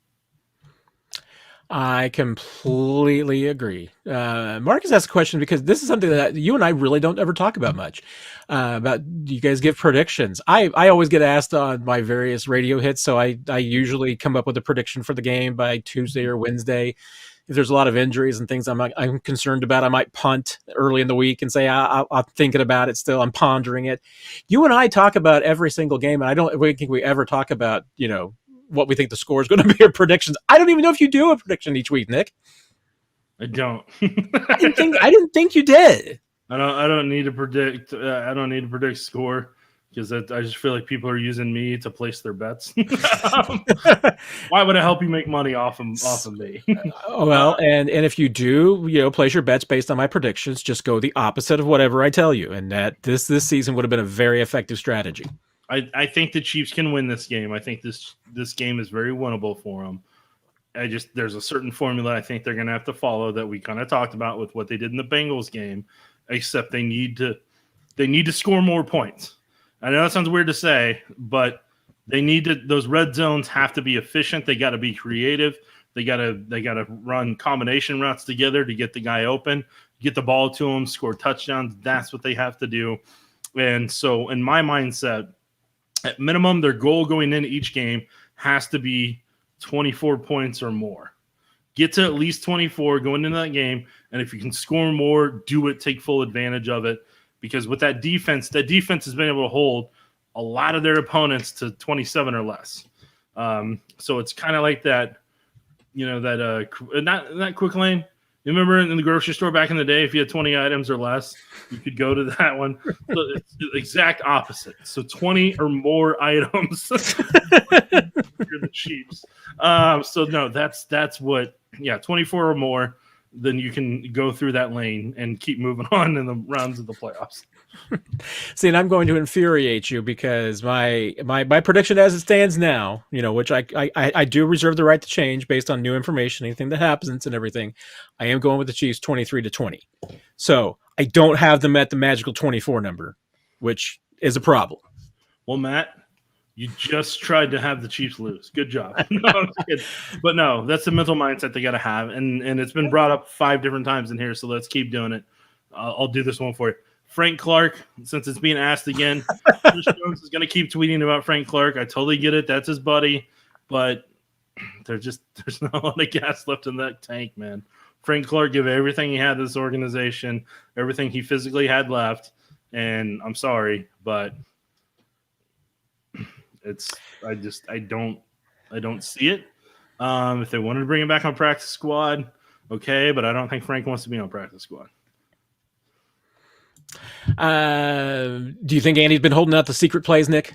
I completely agree. Marcus asked a question because this is something that you and I really don't ever talk about much. About you guys give predictions. I always get asked on my various radio hits, so I usually come up with a prediction for the game by Tuesday or Wednesday. If there's a lot of injuries and things I'm concerned about, I might punt early in the week and say I'm thinking about it still. I'm pondering it. You and I talk about every single game, and I don't think we ever talk about what we think the score is going to be or predictions. I don't even know if you do a prediction each week, Nick. I don't. I didn't think you did. I don't need to predict. I don't need to predict score, because I just feel like people are using me to place their bets. Why would it help you make money off of me? Well, and if you do, place your bets based on my predictions, just go the opposite of whatever I tell you, and that this season would have been a very effective strategy. I think the Chiefs can win this game. I think this game is very winnable for them. There's a certain formula I think they're going to have to follow that we kind of talked about with what they did in the Bengals game, except they need to score more points. I know that sounds weird to say, but those red zones have to be efficient. They got to be creative. They got to run combination routes together to get the guy open, get the ball to him, score touchdowns. That's what they have to do. And so in my mindset, at minimum, their goal going into each game has to be 24 points or more. Get to at least 24 going into that game, and if you can score more, do it, take full advantage of it, because with that defense has been able to hold a lot of their opponents to 27 or less. So it's kind of like that, not quick lane. You remember in the grocery store back in the day, if you had 20 items or less, you could go to that one. So it's the exact opposite. So 20 or more items. You're the Chiefs. So no, that's what. Yeah, 24 or more. Then you can go through that lane and keep moving on in the rounds of the playoffs. See, and I'm going to infuriate you because my prediction as it stands now, which I do reserve the right to change based on new information, anything that happens and everything. I am going with the Chiefs 23-20. So I don't have them at the magical 24 number, which is a problem. Well, Matt, you just tried to have the Chiefs lose. Good job. No, I'm kidding. But no, that's the mental mindset they got to have. And it's been brought up 5 different times in here, so let's keep doing it. I'll do this one for you. Frank Clark, since it's being asked again, Chris Jones is going to keep tweeting about Frank Clark. I totally get it. That's his buddy. But there's not a lot of gas left in that tank, man. Frank Clark gave everything he had to this organization, everything he physically had left. And I'm sorry, but I don't see it. If they wanted to bring him back on practice squad, okay, but I don't think Frank wants to be on practice squad. Do you think Andy's been holding out the secret plays, Nick?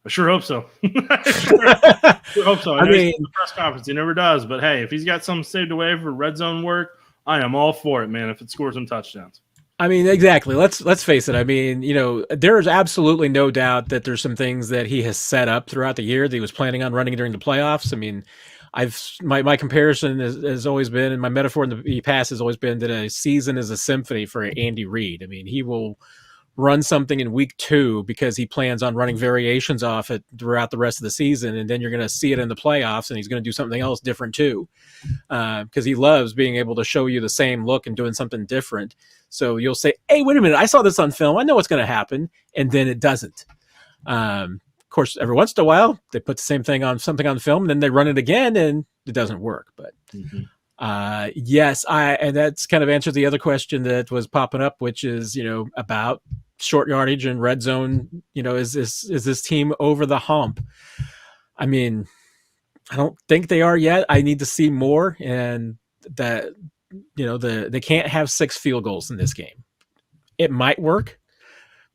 I sure hope so. I sure hope so. I mean, the press conference, he never does. But hey, if he's got something saved away for red zone work, I am all for it, man. If it scores some touchdowns. I mean, exactly. Let's face it. I mean, there is absolutely no doubt that there's some things that he has set up throughout the year that he was planning on running during the playoffs. I mean, my comparison has always been, and my metaphor in the past has always been that a season is a symphony for Andy Reid. I mean, he will run something in week 2 because he plans on running variations off it throughout the rest of the season, and then you're going to see it in the playoffs, and he's going to do something else different too, because he loves being able to show you the same look and doing something different. So you'll say, hey, wait a minute, I saw this on film. I know what's going to happen. And then it doesn't. Of course, every once in a while, they put the same thing on something on film, and then they run it again, and it doesn't work. But yes, and that's kind of answered the other question that was popping up, which is, about short yardage and red zone. Is this team over the hump? I mean, I don't think they are yet. I need to see more, and that they can't have 6 field goals in this game. It might work.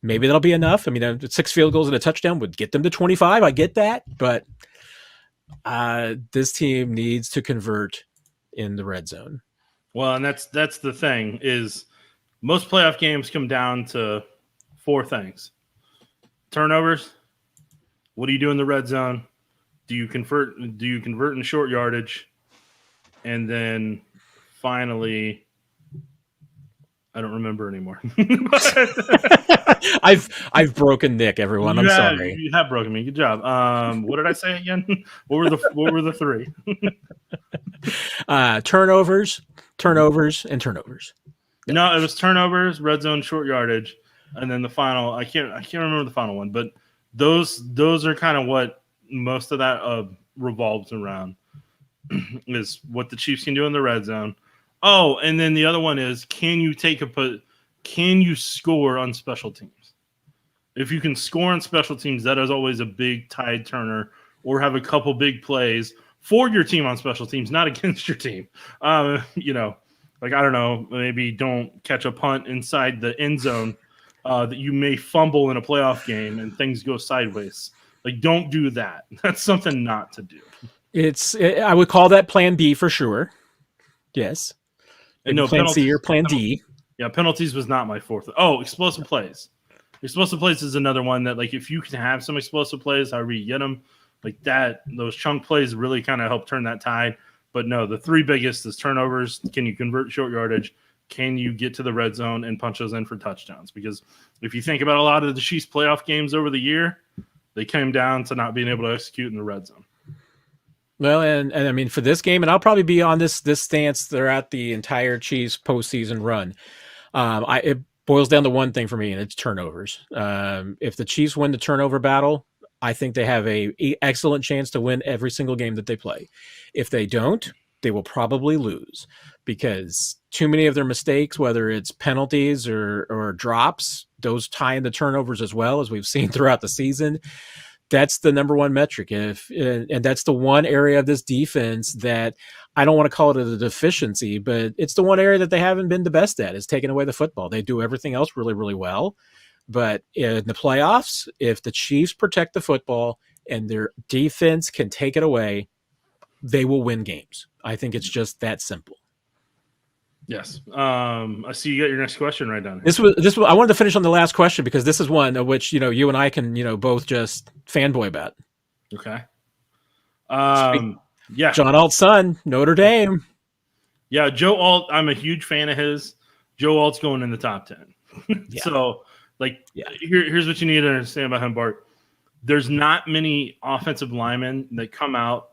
Maybe that'll be enough. I mean, 6 field goals and a touchdown would get them to 25. I get that, but this team needs to convert in the red zone. Well, and that's the thing is most playoff games come down to 4 things: turnovers. What do you do in the red zone? Do you convert in short yardage? And then finally, I don't remember anymore. I've broken Nick, everyone. I'm sorry. You have broken me. Good job. What did I say again? What were the 3? Turnovers, and turnovers. Yep. No, it was turnovers, red zone, short yardage, and then the final. I can't remember the final one, but those are kind of what most of that revolves around. Is what the Chiefs can do in the red zone. Oh, and then the other one is, can you score on special teams? If you can score on special teams, that is always a big tide turner, or have a couple big plays for your team on special teams, not against your team. I don't know, maybe don't catch a punt inside the end zone that you may fumble in a playoff game and things go sideways. Like, don't do that. That's something not to do. I would call that plan B for sure. Yes. And no, plan C or plan D. Yeah, penalties was not my 4th. Oh, explosive plays. Explosive plays is another one that, like, if you can have some explosive plays, however you get them, like that, those chunk plays really kind of help turn that tide. But no, the 3 biggest is turnovers. Can you convert short yardage? Can you get to the red zone and punch those in for touchdowns? Because if you think about a lot of the Chiefs playoff games over the year, they came down to not being able to execute in the red zone. Well, and I mean, for this game, and I'll probably be on this stance throughout the entire Chiefs postseason run. It boils down to one thing for me, and it's turnovers. If the Chiefs win the turnover battle, I think they have a excellent chance to win every single game that they play. If they don't, they will probably lose, because too many of their mistakes, whether it's penalties or drops, those tie into turnovers as well, as we've seen throughout the season. That's the number one metric. And that's the one area of this defense that I don't want to call it a deficiency, but it's the one area that they haven't been the best at, is taking away the football. They do everything else really, really well. But in the playoffs, if the Chiefs protect the football and their defense can take it away, they will win games. I think it's just that simple. Yes. I see you got your next question right down here. This was I wanted to finish on the last question, because this is one of which, you and I can, both just fanboy about. Okay. Yeah. John Alt's son, Notre Dame. Yeah, Joe Alt, I'm a huge fan of his. Joe Alt's going in the top 10. Yeah. So, here's what you need to understand about him, Bart. There's not many offensive linemen that come out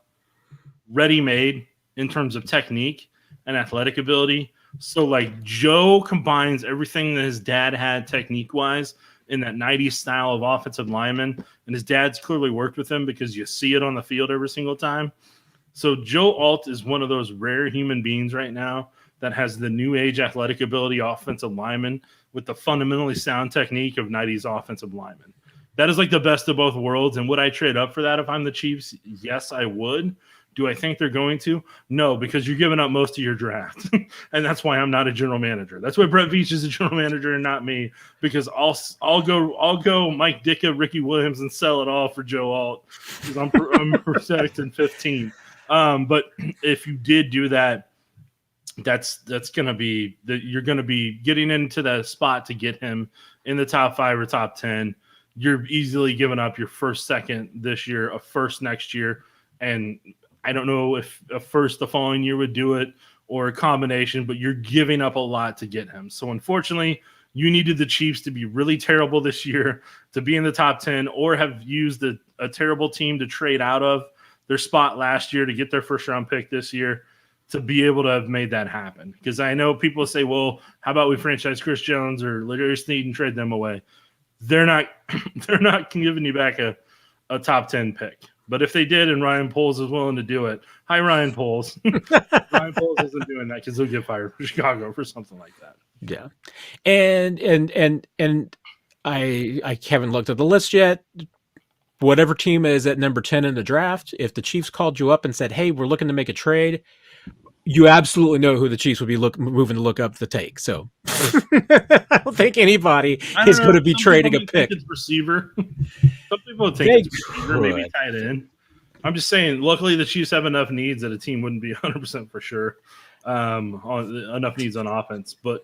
ready-made in terms of technique and athletic ability So like Joe combines everything that his dad had technique wise in that 90s style of offensive lineman, and his dad's clearly worked with him because you see it on the field every single time. So Joe Alt is one of those rare human beings right now that has the new age athletic ability offensive lineman with the fundamentally sound technique of 90s offensive lineman. That is like the best of both worlds. And would I trade up for that if I'm the Chiefs? Yes, I would. Do I think they're going to? No, because you're giving up most of your draft. And that's why I'm not a general manager. That's why Brett Veach is a general manager and not me, because I'll go Mike Ditka, Ricky Williams, and sell it all for Joe Alt because I'm protecting 15. But if you did do that, that's going to be that you're going to be getting into that spot to get him in the top 5 or top 10. You're easily giving up your first, second this year, a first next year, and I don't know if a first the following year would do it or a combination, but you're giving up a lot to get him. So unfortunately, you needed the Chiefs to be really terrible this year to be in the top 10, or have used a terrible team to trade out of their spot last year to get their first round pick this year to be able to have made that happen. Because I know people say, well, how about we franchise Chris Jones or Ladarius Sneed and trade them away? They're not giving you back a top 10 pick. But if they did and Ryan Poles is willing to do it, hi, Ryan Poles. Ryan Poles isn't doing that because he'll get fired from Chicago for something like that. Yeah. And I haven't looked at the list yet. Whatever team is at number 10 in the draft, if the Chiefs called you up and said, hey, we're looking to make a trade, you absolutely know who the Chiefs would be moving to look up the take. So I don't think anybody is going to be trading a pick. It's receiver. Some people think it's receiver, maybe tight end. I'm just saying, luckily the Chiefs have enough needs that a team wouldn't be 100% for sure on enough needs on offense. But,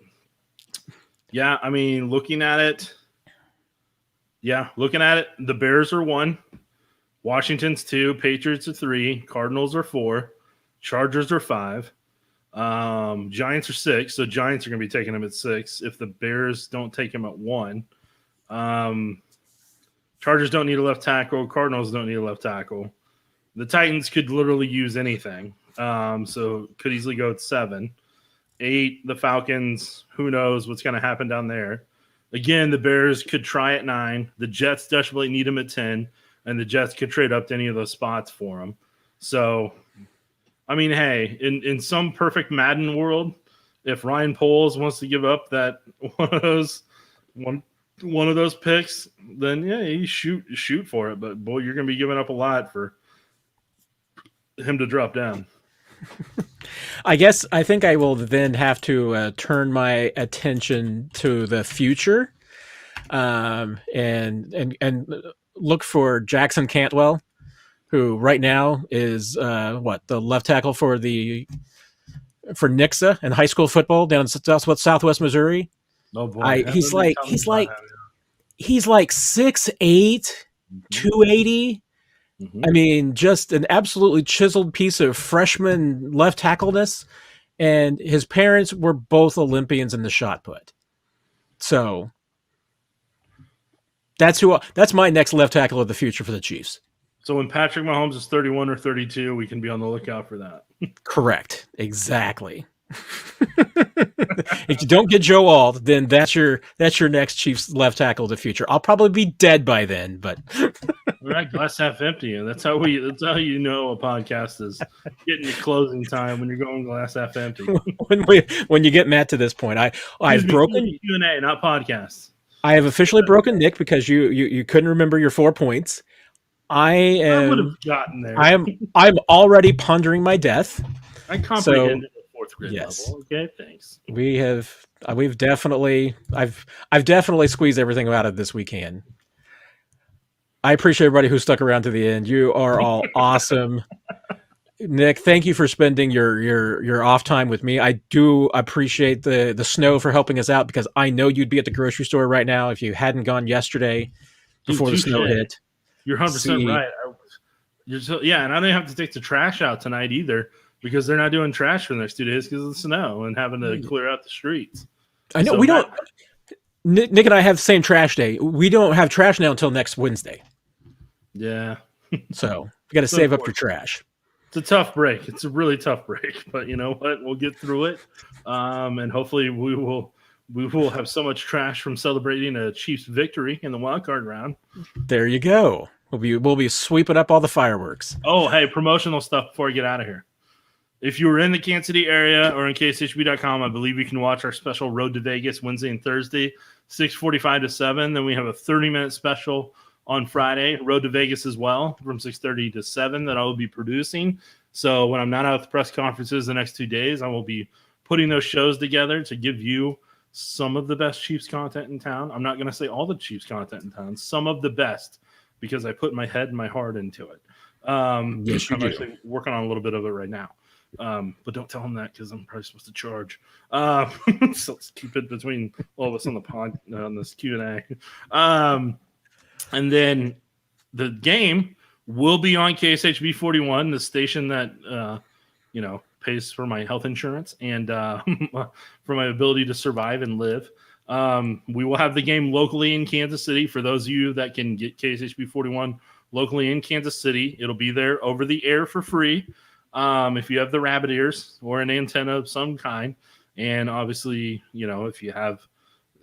yeah, I mean, looking at it, the Bears are 1, Washington's 2, Patriots are 3, Cardinals are 4, Chargers are 5, Giants are 6. So Giants are going to be taking him at 6 if the Bears don't take him at 1. Chargers don't need a left tackle. Cardinals don't need a left tackle. The Titans could literally use anything. So could easily go at 7. 8, the Falcons, who knows what's going to happen down there. Again, the Bears could try at 9. The Jets desperately need him at 10, and the Jets could trade up to any of those spots for him. So, I mean, hey, in some perfect Madden world, if Ryan Poles wants to give up that one of those picks, then yeah, you shoot for it. But boy, you're going to be giving up a lot for him to drop down. I think I will then have to turn my attention to the future, and look for Jackson Cantwell, who right now is the left tackle for Nixa in high school football down in Southwest Missouri. Oh boy, he's like 6'8", 280. Mm-hmm. I mean, just an absolutely chiseled piece of freshman left tackleness, and his parents were both Olympians in the shot put. So that's my next left tackle of the future for the Chiefs. So when Patrick Mahomes is 31 or 32, we can be on the lookout for that. Correct. Exactly. If you don't get Joe Alt, then that's your next Chiefs left tackle of the future. I'll probably be dead by then, but we're at glass half empty, and that's how you know a podcast is getting to closing time when you're going glass half empty. when you get Matt to this point, I've broken Q&A, not podcasts. I have officially broken Nick because you couldn't remember your 4 points. I would have gotten there. I'm already pondering my death. I comprehended the 4th grade level. Okay, thanks. I've definitely squeezed everything out of this we can. I appreciate everybody who stuck around to the end. You are all awesome. Nick, thank you for spending your off time with me. I do appreciate the snow for helping us out, because I know you'd be at the grocery store right now if you hadn't gone yesterday before the snow hit. You're 100% right. And I don't have to take the trash out tonight either, because they're not doing trash for the next 2 days because of the snow and having to clear out the streets. I know we don't. Nick and I have the same trash day. We don't have trash now until next Wednesday. Yeah. So you got to save up your trash. It's a tough break. It's a really tough break, but you know what? We'll get through it, and hopefully we will have so much trash from celebrating a Chiefs victory in the wild card round. There you go. We'll be sweeping up all the fireworks. Oh, hey, promotional stuff before I get out of here. If you were in the Kansas City area or in KSHB.com, I believe you can watch our special Road to Vegas Wednesday and Thursday, 6:45 to 7. Then we have a 30-minute special on Friday, Road to Vegas as well, from 6:30 to 7 that I will be producing. So when I'm not out at the press conferences the next 2 days, I will be putting those shows together to give you some of the best Chiefs content in town. I'm not going to say all the Chiefs content in town, some of the best, because I put my head and my heart into it. Yes, you I'm do. actually working on a little bit of it right now. But don't tell them that because I'm probably supposed to charge. So let's keep it between all of us on the pod on this Q&A. And then the game will be on KSHB 41, the station that pays for my health insurance and for my ability to survive and live. We will have the game locally in Kansas City. For those of you that can get KSHB 41 locally in Kansas City, it'll be there over the air for free. If you have the rabbit ears or an antenna of some kind, and obviously, if you have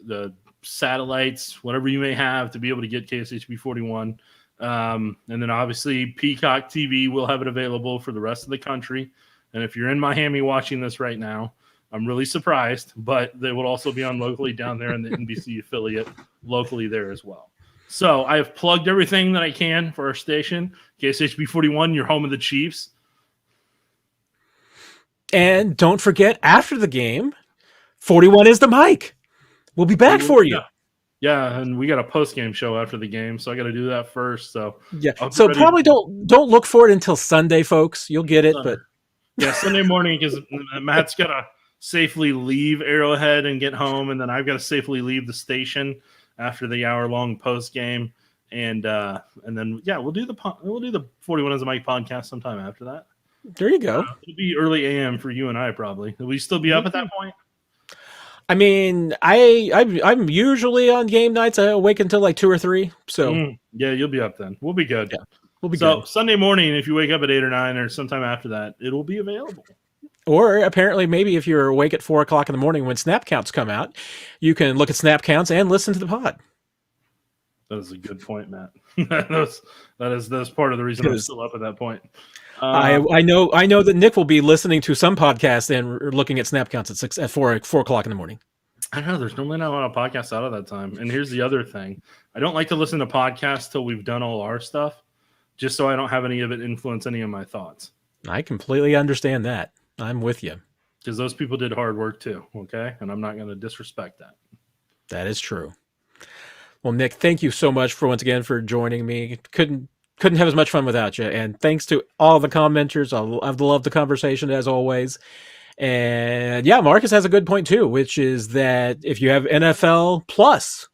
the satellites, whatever you may have to be able to get KSHB 41. And then obviously Peacock TV will have it available for the rest of the country. And if you're in Miami watching this right now, I'm really surprised, but they will also be on locally down there in the NBC affiliate locally there as well. So I have plugged everything that I can for our station. KSHB 41, your home of the Chiefs. And don't forget, after the game, 41 is the mic. We'll be back for you. Yeah, and we got a post-game show after the game, so I got to do that first. So yeah, so probably don't look for it until Sunday, folks. You'll get it, but yeah, Sunday morning because Matt's got to safely leave Arrowhead and get home, and then I've got to safely leave the station after the hour-long post-game, and then we'll do the 41 as a mic podcast sometime after that. There you go. It'll be early AM for you and I probably. Will we still be up at that point? I mean, I'm usually on game nights. I awake until like 2 or 3. So yeah, you'll be up then. We'll be good. Yeah, we'll be good. So Sunday morning, if you wake up at 8 or 9 or sometime after that, it'll be available. Or apparently, maybe if you're awake at 4 o'clock in the morning when snap counts come out, you can look at snap counts and listen to the pod. That is a good point, Matt. That's part of the reason I'm still up at that point. I know that Nick will be listening to some podcast and looking at snap counts at 4 o'clock in the morning. I know there's normally not a lot of podcasts out of that time. And here's the other thing. I don't like to listen to podcasts till we've done all our stuff, just so I don't have any of it influence any of my thoughts. I completely understand that. I'm with you. Because those people did hard work too, okay? And I'm not going to disrespect that. That is true. Well, Nick, thank you so much once again for joining me. Couldn't have as much fun without you. And thanks to all the commenters. I've loved the conversation as always. And yeah, Marcus has a good point too, which is that if you have NFL Plus,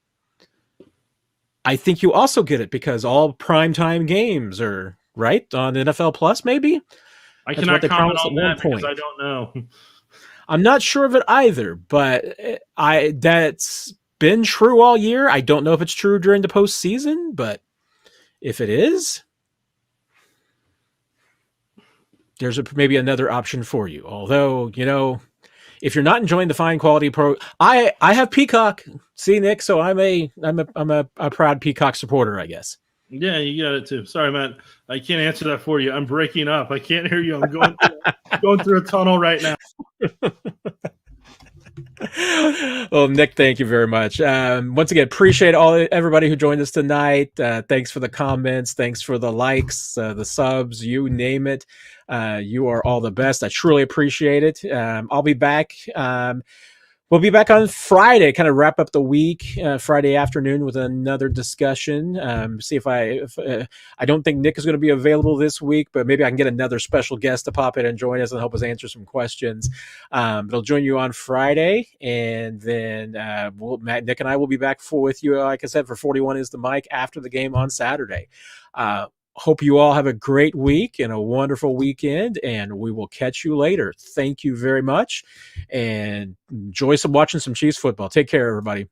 I think you also get it because all primetime games are right on NFL Plus, maybe? I cannot comment on that because I don't know. I'm not sure of it either, but that's been true all year. I don't know if it's true during the postseason, but if it is, there's maybe another option for you. Although, if you're not enjoying the fine quality I have Peacock. See, Nick, so I'm a proud Peacock supporter, I guess. Yeah, you got it too. Sorry, Matt. I can't answer that for you. I'm breaking up. I can't hear you. I'm going through a tunnel right now. Well, Nick, thank you very much. Once again, appreciate everybody who joined us tonight. Thanks for the comments. Thanks for the likes, the subs, you name it. You are all the best. I truly appreciate it. I'll be back. We'll be back on Friday, kind of wrap up the week, Friday afternoon with another discussion. See if I don't think Nick is going to be available this week, but maybe I can get another special guest to pop in and join us and help us answer some questions. They'll join you on Friday, and then Nick and I will be back with you, like I said, for 41 is the mic after the game on Saturday. Hope you all have a great week and a wonderful weekend, and we will catch you later. Thank you very much, and enjoy watching some Chiefs football. Take care, everybody.